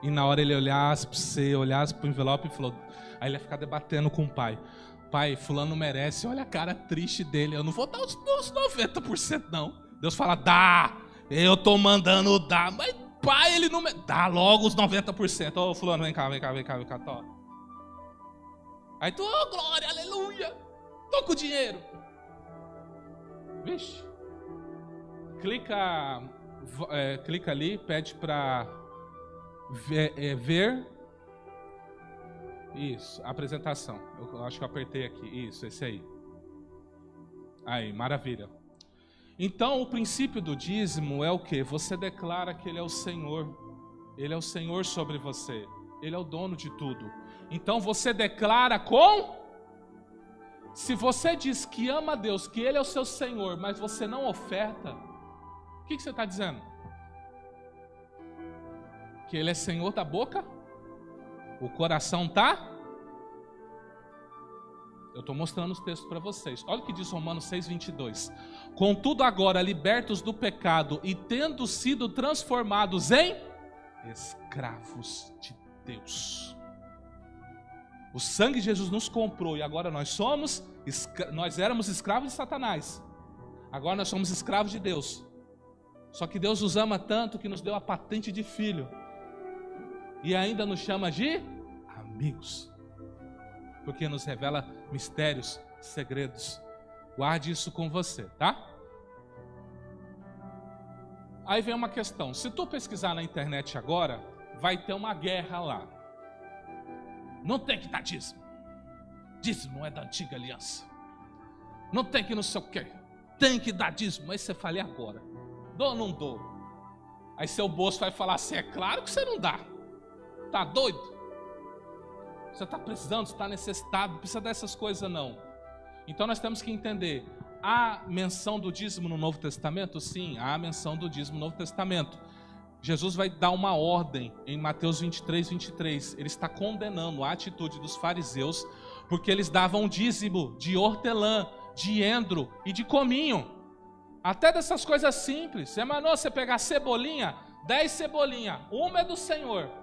E na hora ele olhasse para você, olhasse para o envelope e falou, aí ele ia ficar debatendo com o pai. Pai, fulano merece, olha a cara triste dele, eu não vou dar os 90% não. Deus fala, dá, eu tô mandando dar, mas pai, ele não... Dá logo os 90%. Ô, fulano, vem cá, tó. Aí tu, glória, aleluia, tô com dinheiro. Vixe. Clica ali, pede pra ver... Isso, apresentação. Eu acho que eu apertei aqui. Isso, esse aí. Aí, maravilha. Então, o princípio do dízimo é o quê? Você declara que Ele é o Senhor. Ele é o Senhor sobre você. Ele é o dono de tudo. Então, você declara com... Se você diz que ama a Deus, que Ele é o seu Senhor, mas você não oferta, o que você está dizendo? Que Ele é Senhor da boca? O coração tá? Eu estou mostrando os textos para vocês. Olha o que diz Romanos 6:22. Contudo agora, libertos do pecado e tendo sido transformados em escravos de Deus. O sangue de Jesus nos comprou e agora nós éramos escravos de Satanás. Agora nós somos escravos de Deus. Só que Deus nos ama tanto que nos deu a patente de filho. E ainda nos chama de amigos, porque nos revela mistérios, segredos. Guarde isso com você, tá? Aí vem uma questão. Se tu pesquisar na internet agora, vai ter uma guerra lá. Não tem que dar dízimo. Dízimo é da antiga aliança. Não tem que não sei o quê. Tem que dar dízimo. Aí você fala, e agora? Dou ou não dou? Aí seu bolso vai falar assim, é claro que você não dá. Tá doido? Você está precisando, você está necessitado, não precisa dessas coisas não. Então nós temos que entender, há menção do dízimo no Novo Testamento? Sim, há menção do dízimo no Novo Testamento. Jesus vai dar uma ordem em Mateus 23:23. Ele está condenando a atitude dos fariseus, porque eles davam dízimo de hortelã, de endro e de cominho. Até dessas coisas simples. Você mandou você pegar cebolinha, 10 cebolinhas, uma é do Senhor.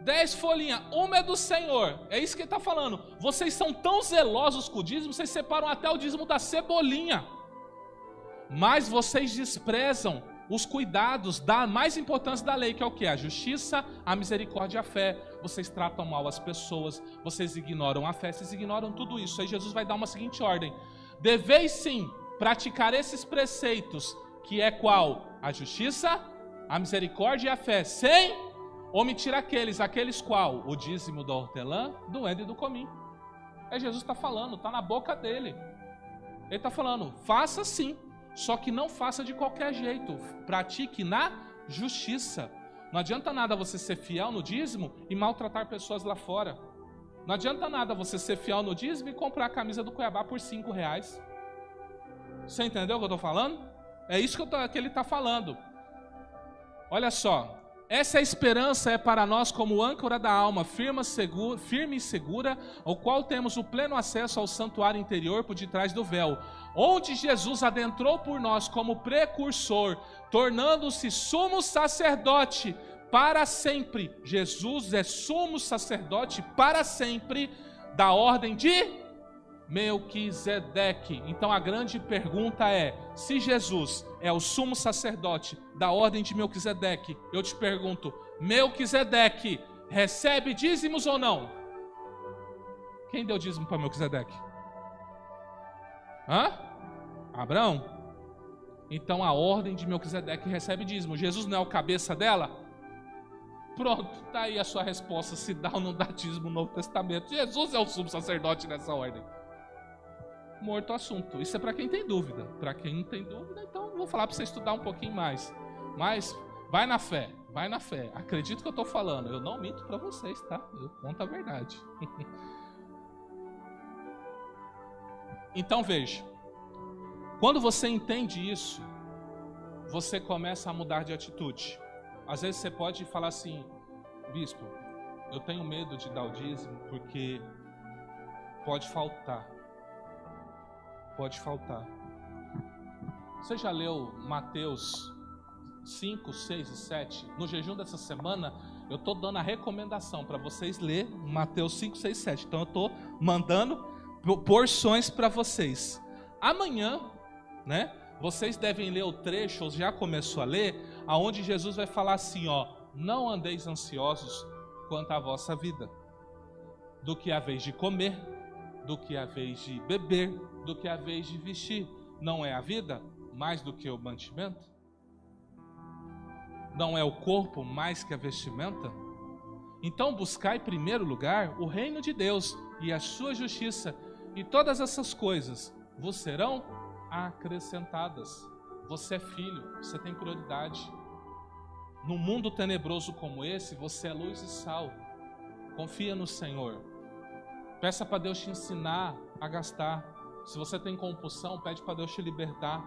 10 folhinhas, uma é do Senhor. É isso que ele está falando. Vocês são tão zelosos com o dízimo, vocês separam até o dízimo da cebolinha. Mas vocês desprezam os cuidados da mais importância da lei, que é o que? A justiça, a misericórdia e a fé. Vocês tratam mal as pessoas, vocês ignoram a fé, vocês ignoram tudo isso. Aí Jesus vai dar uma seguinte ordem. Deveis sim praticar esses preceitos, que é qual? A justiça, a misericórdia e a fé, sem omitir aqueles qual? O dízimo da hortelã, do endro e do cominho. É Jesus está falando, está na boca dele. Ele está falando, faça sim, Só que não faça de qualquer jeito. Pratique na justiça. Não adianta nada você ser fiel no dízimo e maltratar pessoas lá fora. Não adianta nada você ser fiel no dízimo e comprar a camisa do Cuiabá por R$5. Você entendeu o que eu estou falando? É isso que ele está falando. Olha só. Essa esperança é para nós como âncora da alma, firme e segura, ao qual temos o pleno acesso ao santuário interior por detrás do véu, onde Jesus adentrou por nós como precursor, tornando-se sumo sacerdote para sempre. Jesus é sumo sacerdote para sempre da ordem de Melquisedeque. Então a grande pergunta é: se Jesus é o sumo sacerdote da ordem de Melquisedeque, eu te pergunto, Melquisedeque recebe dízimos ou não? Quem deu dízimo para Melquisedeque? Abraão. Então a ordem de Melquisedeque recebe dízimo. Jesus não é o cabeça dela? Pronto, está aí a sua resposta, se dá ou não dá dízimo no Novo Testamento. Jesus é o sumo sacerdote nessa ordem. Morto o assunto. Isso é para quem tem dúvida. Para quem não tem dúvida, então vou falar para você estudar um pouquinho mais. Mas vai na fé, vai na fé. Acredito que eu estou falando. Eu não minto para vocês, tá? Eu conto a verdade. Então veja. Quando você entende isso, você começa a mudar de atitude. Às vezes você pode falar assim: bispo, eu tenho medo de dar o dízimo porque pode faltar. Pode faltar. Você já leu Mateus 5, 6 e 7? No jejum dessa semana, eu estou dando a recomendação para vocês ler Mateus 5, 6 e 7. Então eu estou mandando porções para vocês. Amanhã, né, vocês devem ler o trecho, ou já começou a ler, aonde Jesus vai falar assim, ó: não andeis ansiosos quanto à vossa vida, do que haveis de comer, do que haveis de beber, do que haveis de vestir. Não é a vida mais do que o mantimento? Não é o corpo mais que a vestimenta? Então buscai em primeiro lugar o reino de Deus e a sua justiça, e todas essas coisas vos serão acrescentadas. Você é filho, você tem prioridade. Num mundo tenebroso como esse, você é luz e sal. Confia no Senhor. Peça para Deus te ensinar a gastar. Se você tem compulsão, pede para Deus te libertar.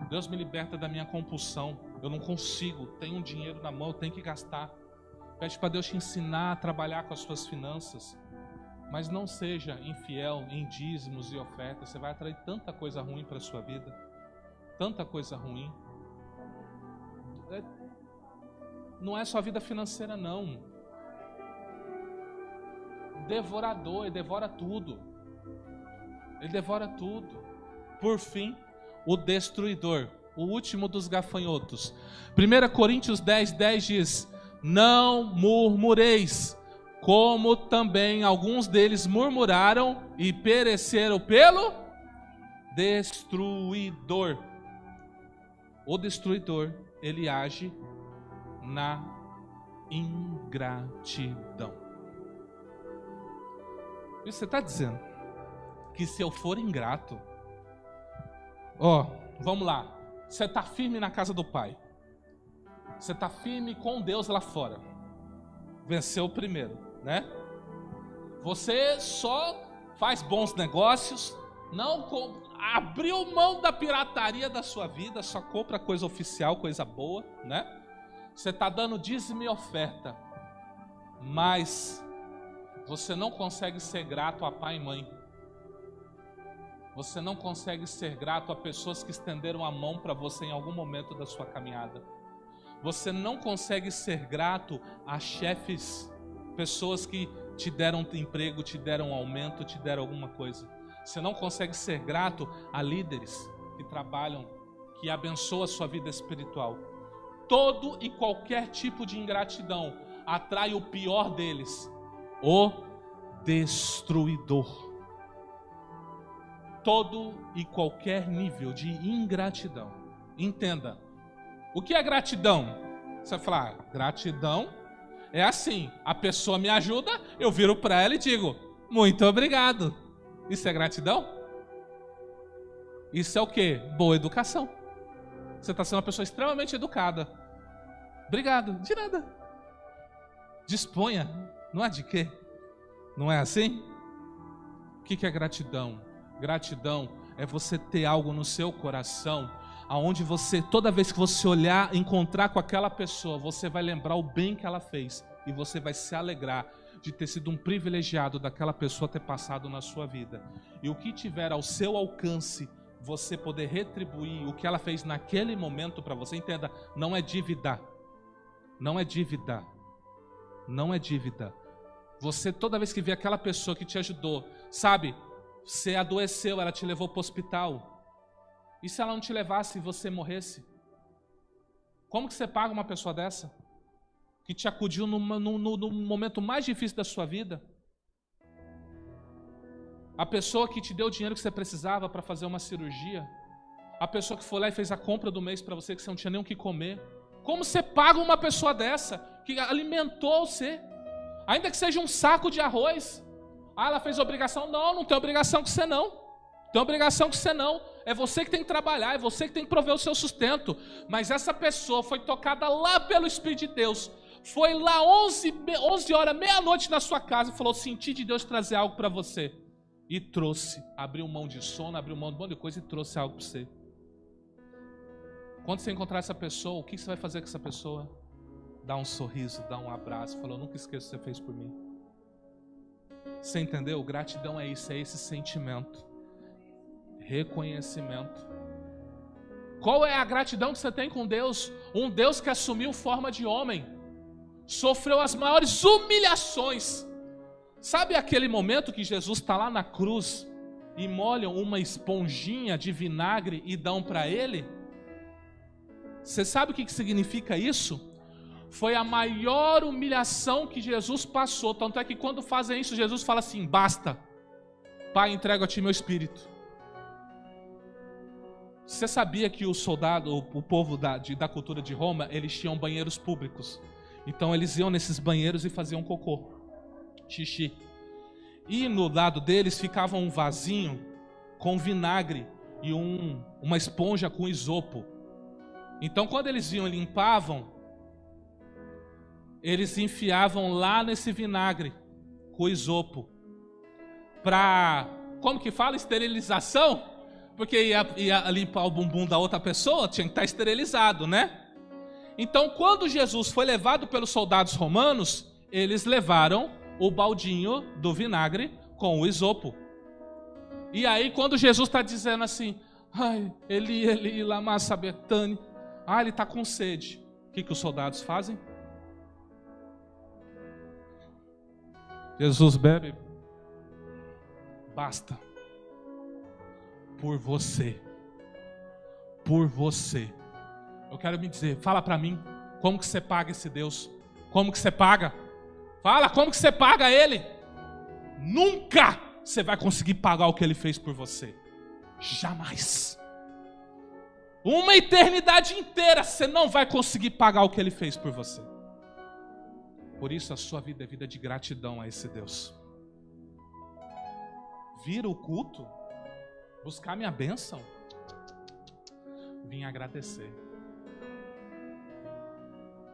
Deus me liberta da minha compulsão. Eu não consigo, tenho um dinheiro na mão, eu tenho que gastar. Pede para Deus te ensinar a trabalhar com as suas finanças. Mas não seja infiel em dízimos e ofertas. Você vai atrair tanta coisa ruim para a sua vida. Tanta coisa ruim. Não é só vida financeira, não. Devorador, ele devora tudo. Ele devora tudo. Por fim, o destruidor, o último dos gafanhotos. 1 Coríntios 10, 10 diz: não murmureis, como também alguns deles murmuraram e pereceram pelo destruidor. O destruidor, ele age na ingratidão. E você está dizendo que se eu for ingrato, vamos lá, você está firme na casa do Pai, você está firme com Deus lá fora, venceu o primeiro, né? Você só faz bons negócios, não abriu mão da pirataria da sua vida, só compra coisa oficial, coisa boa, né? Você está dando dízimo e oferta, mas você não consegue ser grato a pai e mãe. Você não consegue ser grato a pessoas que estenderam a mão para você em algum momento da sua caminhada. Você não consegue ser grato a chefes, pessoas que te deram emprego, te deram aumento, te deram alguma coisa. Você não consegue ser grato a líderes que trabalham, que abençoam a sua vida espiritual. Todo e qualquer tipo de ingratidão atrai o pior deles, o destruidor. Todo e qualquer nível de ingratidão. Entenda, o que é gratidão? Você vai falar, gratidão é assim, a pessoa me ajuda, eu viro para ela e digo, muito obrigado. Isso é gratidão? Isso é o quê? Boa educação. Você está sendo uma pessoa extremamente educada. Obrigado. De nada. Disponha. Não é de quê? Não é assim? O que é gratidão? Gratidão é você ter algo no seu coração, aonde você, toda vez que você olhar, encontrar com aquela pessoa, você vai lembrar o bem que ela fez e você vai se alegrar de ter sido um privilegiado daquela pessoa ter passado na sua vida. E o que tiver ao seu alcance, você poder retribuir o que ela fez naquele momento para você. Entenda, não é dívida. Não é dívida. Não é dívida. Você, toda vez que vê aquela pessoa que te ajudou, sabe, você adoeceu, ela te levou para o hospital. E se ela não te levasse e você morresse? Como que você paga uma pessoa dessa? Que te acudiu no momento mais difícil da sua vida? A pessoa que te deu o dinheiro que você precisava para fazer uma cirurgia? A pessoa que foi lá e fez a compra do mês para você que você não tinha nem o que comer? Como você paga uma pessoa dessa que alimentou você? Ainda que seja um saco de arroz. Ah, ela fez obrigação. Não, não tem obrigação com você não. Tem obrigação com você não. É você que tem que trabalhar, é você que tem que prover o seu sustento. Mas essa pessoa foi tocada lá pelo Espírito de Deus. Foi lá 11 horas, meia-noite na sua casa e falou, senti de Deus trazer algo para você. E trouxe. Abriu mão de sono, abriu mão de um monte de coisa e trouxe algo para você. Quando você encontrar essa pessoa, o que você vai fazer com essa pessoa? Dá um sorriso, dá um abraço. Falou, nunca esqueço o que você fez por mim. Você entendeu? Gratidão é isso, é esse sentimento. Reconhecimento. Qual é a gratidão que você tem com Deus? Um Deus que assumiu forma de homem. Sofreu as maiores humilhações. Sabe aquele momento que Jesus está lá na cruz e molham uma esponjinha de vinagre e dão para ele? Você sabe o que significa isso? Foi a maior humilhação que Jesus passou. Tanto é que quando fazem isso, Jesus fala assim, basta. Pai, entrego a ti meu espírito. Você sabia que o soldado, o povo da cultura de Roma, eles tinham banheiros públicos. Então eles iam nesses banheiros e faziam cocô, xixi. E no lado deles ficava um vasinho com vinagre e uma esponja com isopo. Então quando eles iam e limpavam, eles enfiavam lá nesse vinagre com isopo. Para, como que fala? Esterilização? Porque ia limpar o bumbum da outra pessoa, tinha que estar esterilizado, né? Então, quando Jesus foi levado pelos soldados romanos, eles levaram o baldinho do vinagre com o isopo. E aí, quando Jesus está dizendo assim, ai, Eli, lama sabachthani, ele está com sede. O que os soldados fazem? Jesus bebe. Basta. Por você. Por você. Eu quero me dizer, fala para mim, como que você paga esse Deus? Como que você paga? Fala, como que você paga Ele? Nunca você vai conseguir pagar o que Ele fez por você. Jamais. Uma eternidade inteira você não vai conseguir pagar o que Ele fez por você. Por isso a sua vida é vida de gratidão a esse Deus. Vir o culto, buscar minha bênção, vim agradecer.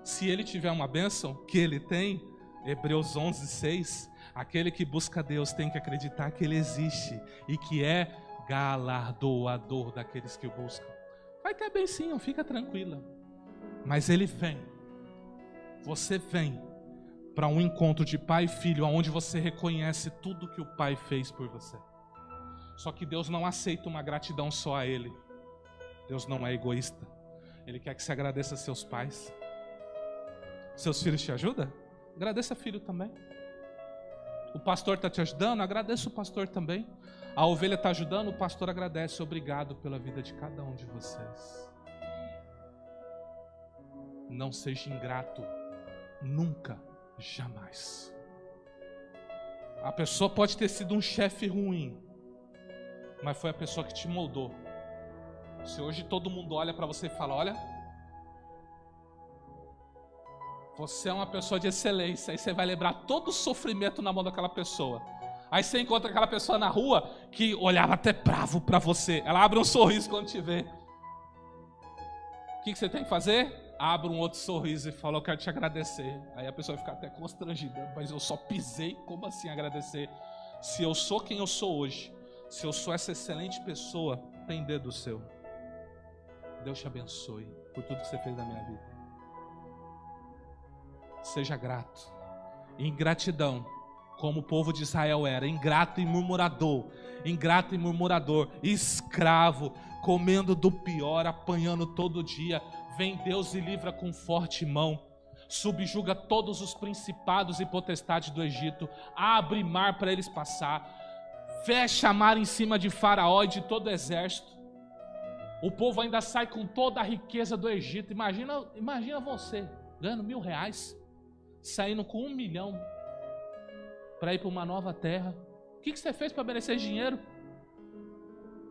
Se ele tiver uma bênção, que ele tem, Hebreus 11:6, aquele que busca Deus tem que acreditar que Ele existe e que é galardoador daqueles que o buscam. Vai ter bencinho, fica tranquila. Mas Ele vem. Você vem para um encontro de pai e filho, onde você reconhece tudo que o Pai fez por você. Só que Deus não aceita uma gratidão só a Ele. Deus não é egoísta. Ele quer que você agradeça a seus pais. Seus filhos te ajudam? Agradeça filho também. O pastor está te ajudando? Agradeça o pastor também. A ovelha está ajudando? O pastor agradece. Obrigado pela vida de cada um de vocês. Não seja ingrato. Nunca, jamais. A pessoa pode ter sido um chefe ruim, mas foi a pessoa que te moldou. Se hoje todo mundo olha para você e fala, olha, você é uma pessoa de excelência, aí você vai lembrar todo o sofrimento na mão daquela pessoa. Aí você encontra aquela pessoa na rua que olhava até bravo para você. Ela abre um sorriso quando te vê. O que você tem que fazer? Abre um outro sorriso e fala, eu quero te agradecer. Aí a pessoa fica até constrangida, mas eu só pisei, como assim agradecer? Se eu sou quem eu sou hoje, se eu sou essa excelente pessoa, tem dedo seu. Deus te abençoe por tudo que você fez na minha vida. Seja grato. Ingratidão, como o povo de Israel era, ingrato e murmurador, escravo, comendo do pior, apanhando todo dia. Vem Deus e livra com forte mão, subjuga todos os principados e potestades do Egito, abre mar para eles passar, fecha mar em cima de Faraó e de todo o exército. O povo ainda sai com toda a riqueza do Egito. Imagina você ganhando R$1.000, saindo com 1 milhão para ir para uma nova terra. O que você fez para merecer dinheiro?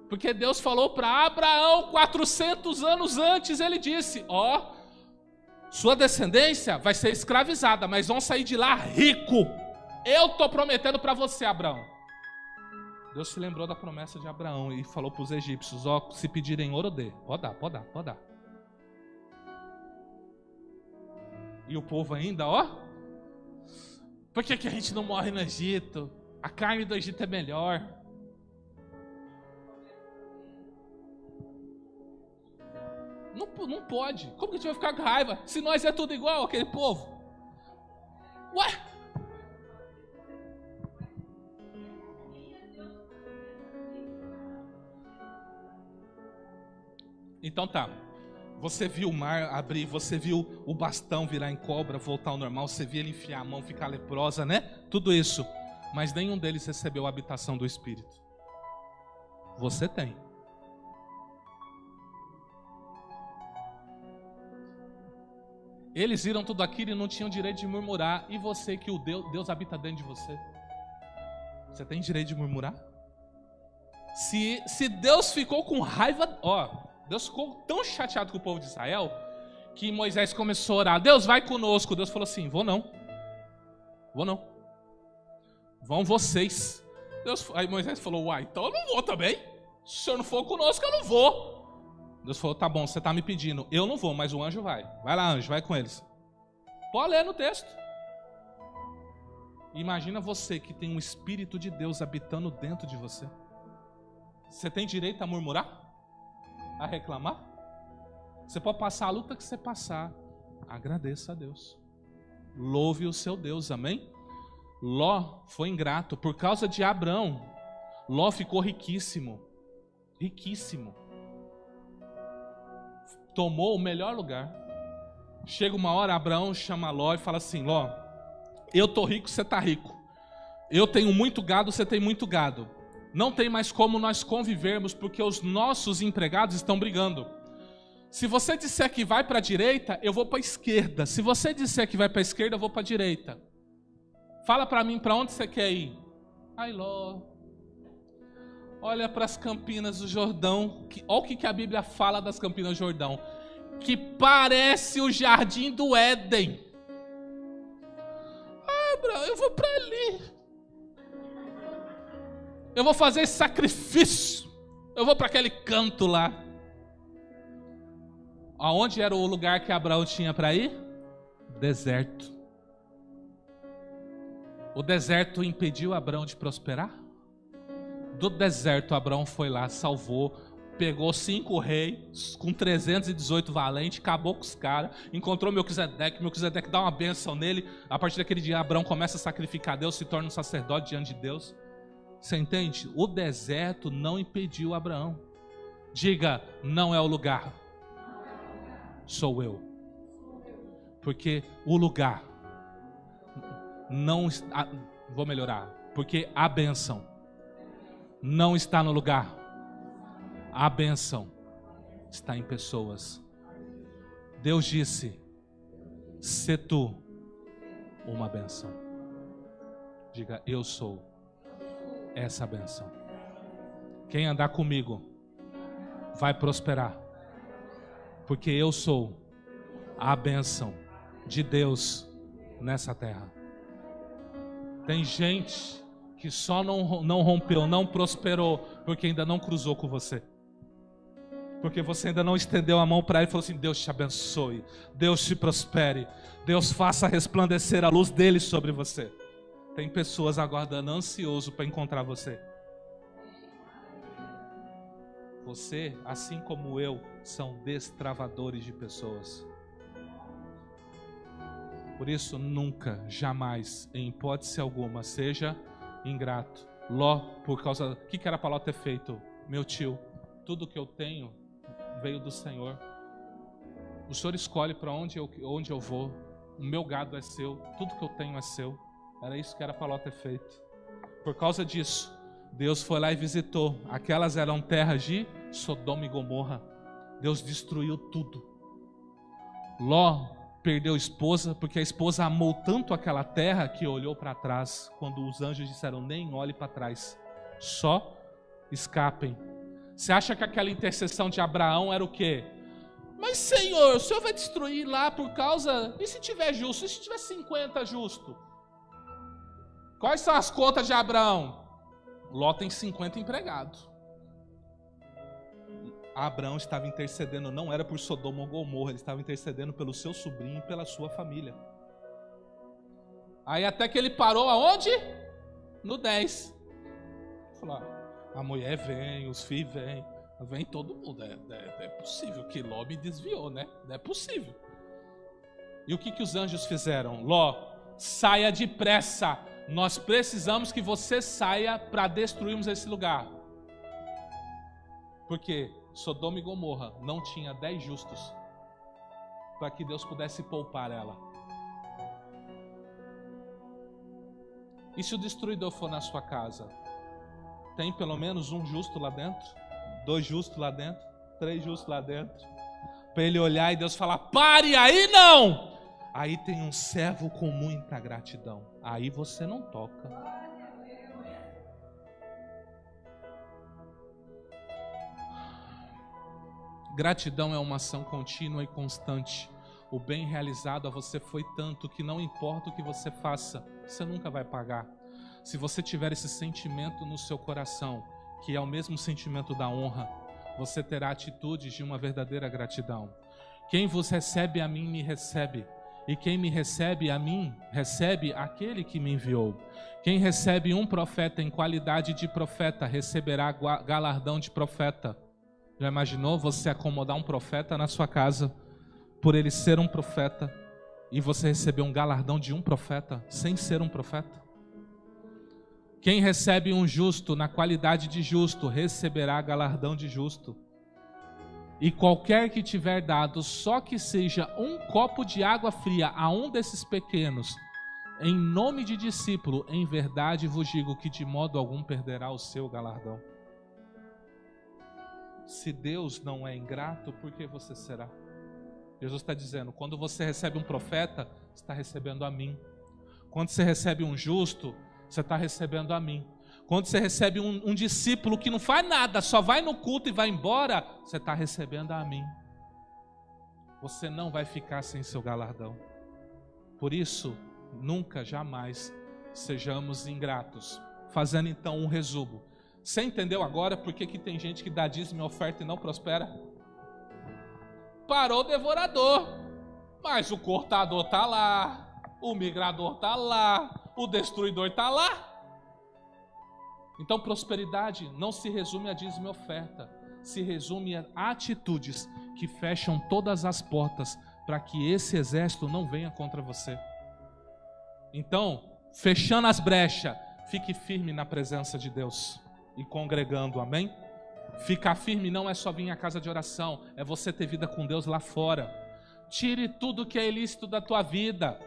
Porque Deus falou para Abraão 400 anos antes, ele disse, sua descendência vai ser escravizada, mas vão sair de lá rico. Eu estou prometendo para você, Abraão. Deus se lembrou da promessa de Abraão e falou para os egípcios, se pedirem ouro, dê. Pode dar. E o povo ainda, por que a gente não morre no Egito? A carne do Egito é melhor. Não pode. Como que a gente vai ficar com raiva se nós é tudo igual aquele povo? Ué? Então tá. Você viu o mar abrir, você viu o bastão virar em cobra, voltar ao normal, você viu ele enfiar a mão, ficar leprosa, né? Tudo isso. Mas nenhum deles recebeu a habitação do Espírito. Você tem. Eles viram tudo aquilo e não tinham direito de murmurar. E você que Deus habita dentro de você? Você tem direito de murmurar? Se Deus ficou com raiva, Deus ficou tão chateado com o povo de Israel que Moisés começou a orar. Deus, vai conosco. Deus falou assim, vou não. Vão vocês. Aí Moisés falou, então eu não vou também. Se o senhor não for conosco, eu não vou. Deus falou, tá bom, você está me pedindo. Eu não vou, mas o anjo vai. Vai lá, anjo, vai com eles. Pode ler no texto. Imagina você que tem um Espírito de Deus habitando dentro de você. Você tem direito a murmurar? A reclamar? Você pode passar a luta que você passar. Agradeça a Deus. Louve o seu Deus, amém? Ló foi ingrato. Por causa de Abrão, Ló ficou riquíssimo. Tomou o melhor lugar. Chega uma hora, Abraão chama Ló e fala assim, Ló, eu tô rico, você tá rico. Eu tenho muito gado, você tem muito gado. Não tem mais como nós convivermos porque os nossos empregados estão brigando. Se você disser que vai para a direita, eu vou para a esquerda. Se você disser que vai para a esquerda, eu vou para a direita. Fala para mim para onde você quer ir. Ai, Ló, olha para as Campinas do Jordão. Olha o que a Bíblia fala das Campinas do Jordão. Que parece o jardim do Éden. Abraão, eu vou para ali. Eu vou fazer esse sacrifício. Eu vou para aquele canto lá. Aonde era o lugar que Abraão tinha para ir? Deserto. O deserto impediu Abraão de prosperar? Do deserto, Abraão foi lá, salvou, pegou 5 reis, com 318 valentes, acabou com os caras, encontrou Melquisedeque dá uma bênção nele. A partir daquele dia, Abraão começa a sacrificar a Deus, se torna um sacerdote diante de Deus. Você entende? O deserto não impediu Abraão. Diga, não é o lugar. Sou eu. Porque o lugar não está... Vou melhorar. Porque a bênção não está no lugar. A bênção está em pessoas. Deus disse, sê tu uma bênção. Diga, eu sou essa bênção. Quem andar comigo vai prosperar. Porque eu sou a bênção de Deus nessa terra. Tem gente que só não rompeu, não prosperou, porque ainda não cruzou com você. Porque você ainda não estendeu a mão para ele e falou assim: Deus te abençoe, Deus te prospere, Deus faça resplandecer a luz dele sobre você. Tem pessoas aguardando ansioso para encontrar você. Você, assim como eu, são destravadores de pessoas. Por isso, nunca, jamais, em hipótese alguma, seja ingrato. Ló, por causa... O que era para Ló ter feito? Meu tio, tudo que eu tenho veio do Senhor. O Senhor escolhe para onde eu vou. O meu gado é seu, tudo que eu tenho é seu. Era isso que era para Ló ter feito. Por causa disso, Deus foi lá e visitou. Aquelas eram terras de Sodoma e Gomorra. Deus destruiu tudo. Ló perdeu a esposa, porque a esposa amou tanto aquela terra que olhou para trás, quando os anjos disseram: nem olhe para trás, só escapem. Você acha que aquela intercessão de Abraão era o quê? Mas Senhor, o Senhor vai destruir lá por causa... E se tiver justo? E se tiver 50 justo? Quais são as contas de Abraão? Ló tem 50 empregados. Abraão estava intercedendo, não era por Sodoma ou Gomorra, ele estava intercedendo pelo seu sobrinho e pela sua família. Aí até que ele parou aonde? No 10. Falou: a mulher vem, os filhos vem todo mundo. É possível que Ló me desviou, né? Não é possível. E o que os anjos fizeram? Ló, saia depressa. Nós precisamos que você saia para destruirmos esse lugar. Porque Sodoma e Gomorra não tinha 10 justos para que Deus pudesse poupar ela. E se o destruidor for na sua casa, tem pelo menos um justo lá dentro? 2 justos lá dentro? 3 justos lá dentro? Para ele olhar e Deus falar: pare aí não! Aí tem um servo com muita gratidão. Aí você não toca. Gratidão é uma ação contínua e constante. O bem realizado a você foi tanto que não importa o que você faça, você nunca vai pagar. Se você tiver esse sentimento no seu coração, que é o mesmo sentimento da honra, você terá atitudes de uma verdadeira gratidão. Quem vos recebe a mim, me recebe. E quem me recebe a mim, recebe aquele que me enviou. Quem recebe um profeta em qualidade de profeta, receberá galardão de profeta. Já imaginou você acomodar um profeta na sua casa, por ele ser um profeta, e você receber um galardão de um profeta, sem ser um profeta? Quem recebe um justo na qualidade de justo, receberá galardão de justo. E qualquer que tiver dado, só que seja um copo de água fria a um desses pequenos, em nome de discípulo, em verdade vos digo que de modo algum perderá o seu galardão. Se Deus não é ingrato, por que você será? Jesus está dizendo: quando você recebe um profeta, você está recebendo a mim. Quando você recebe um justo, você está recebendo a mim. Quando você recebe um discípulo que não faz nada, só vai no culto e vai embora, você está recebendo a mim. Você não vai ficar sem seu galardão. Por isso, nunca, jamais sejamos ingratos. Fazendo então um resumo. Você entendeu agora por que tem gente que dá dízimo e oferta e não prospera? Parou o devorador, mas o cortador está lá, o migrador está lá, o destruidor está lá. Então prosperidade não se resume a dízimo e oferta, se resume a atitudes que fecham todas as portas para que esse exército não venha contra você. Então, fechando as brechas, fique firme na presença de Deus e congregando, amém? Ficar firme não é só vir à casa de oração, é você ter vida com Deus lá fora. Tire tudo que é ilícito da tua vida.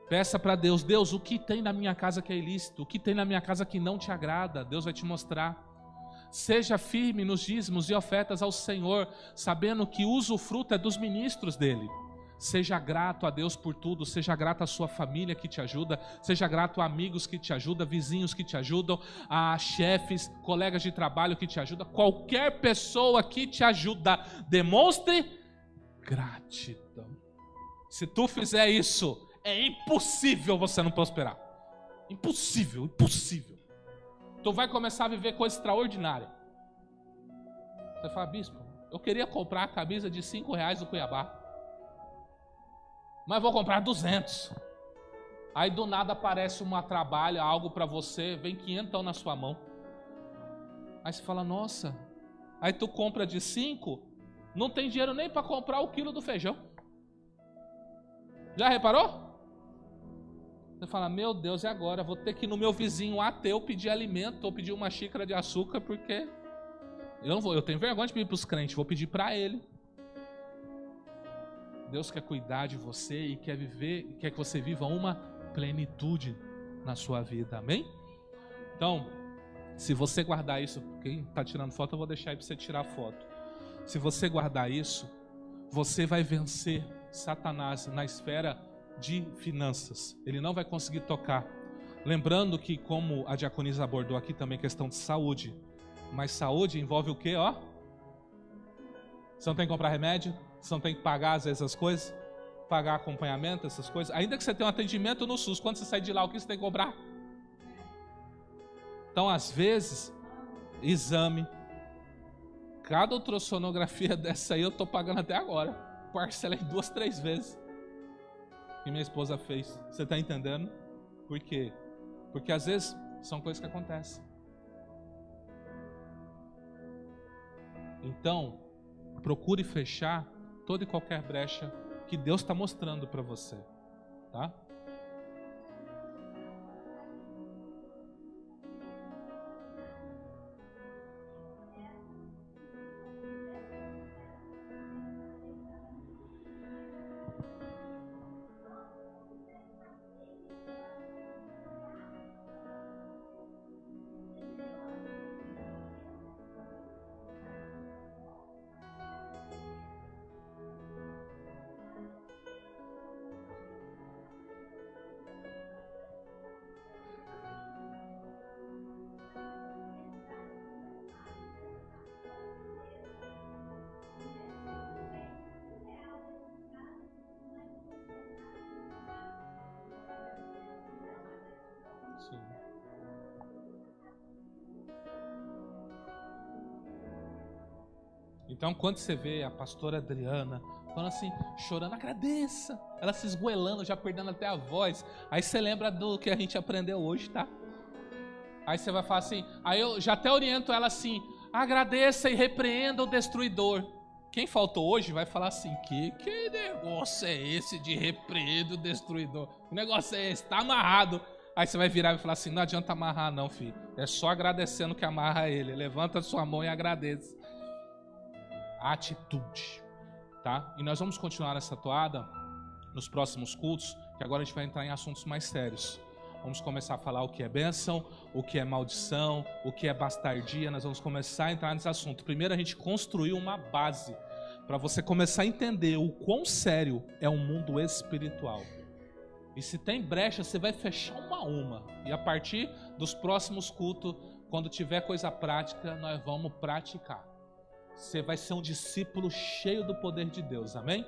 Peça para Deus: Deus, o que tem na minha casa que é ilícito? O que tem na minha casa que não te agrada? Deus vai te mostrar. Seja firme nos dízimos e ofertas ao Senhor, sabendo que o usufruto é dos ministros dele. Seja grato a Deus por tudo, seja grato à sua família que te ajuda, seja grato a amigos que te ajudam, vizinhos que te ajudam, a chefes, colegas de trabalho que te ajudam, qualquer pessoa que te ajuda, demonstre gratidão. Se tu fizer isso, é impossível você não prosperar. Impossível, impossível. Tu vai começar a viver coisa extraordinária. Você fala: bispo, Eu queria comprar a camisa de R$5 do Cuiabá, mas vou comprar 200. Aí do nada aparece uma trabalha, algo para você, vem 500 na sua mão. Aí você fala, nossa. Aí tu compra de 5, não tem dinheiro nem para comprar o quilo do feijão. Já reparou? Você fala, meu Deus, e agora? Vou ter que ir no meu vizinho ateu pedir alimento ou pedir uma xícara de açúcar, porque eu não vou, eu tenho vergonha de pedir para os crentes, vou pedir para ele. Deus quer cuidar de você e quer que você viva uma plenitude na sua vida, amém? Então, se você guardar isso, quem está tirando foto, eu vou deixar aí para você tirar foto. Se você guardar isso, você vai vencer Satanás na esfera de finanças. Ele não vai conseguir tocar. Lembrando que, como a diaconisa abordou aqui também, questão de saúde. Mas saúde envolve o quê, ó? Você não tem que comprar remédio? Você não tem que pagar às vezes as coisas? Pagar acompanhamento, essas coisas? Ainda que você tenha um atendimento no SUS, quando você sai de lá, o que você tem que cobrar? Então, às vezes, exame. Cada ultrassonografia dessa aí eu tô pagando até agora. Parcelei 2, 3 vezes. Que minha esposa fez. Você está entendendo? Por quê? Porque às vezes são coisas que acontecem. Então, procure fechar toda e qualquer brecha que Deus está mostrando para você, tá? Sim. Então, quando você vê a pastora Adriana falando assim, chorando, agradeça, ela se esgoelando, já perdendo até a voz, aí você lembra do que a gente aprendeu hoje, tá? Aí você vai falar assim, aí eu já até oriento ela assim, agradeça e repreenda o destruidor. Quem faltou hoje vai falar assim, que negócio é esse de repreenda o destruidor? Que negócio é esse? Tá amarrado. Aí você vai virar e falar assim, não adianta amarrar não, filho. É só agradecendo que amarra ele. Levanta a sua mão e agradeça. Atitude, tá? E nós vamos continuar essa toada nos próximos cultos, que agora a gente vai entrar em assuntos mais sérios. Vamos começar a falar o que é bênção, o que é maldição, o que é bastardia. Nós vamos começar a entrar nesse assunto. Primeiro a gente construiu uma base para você começar a entender o quão sério é o mundo espiritual. E se tem brecha, você vai fechar uma a uma. E a partir dos próximos cultos, quando tiver coisa prática, nós vamos praticar. Você vai ser um discípulo cheio do poder de Deus, amém?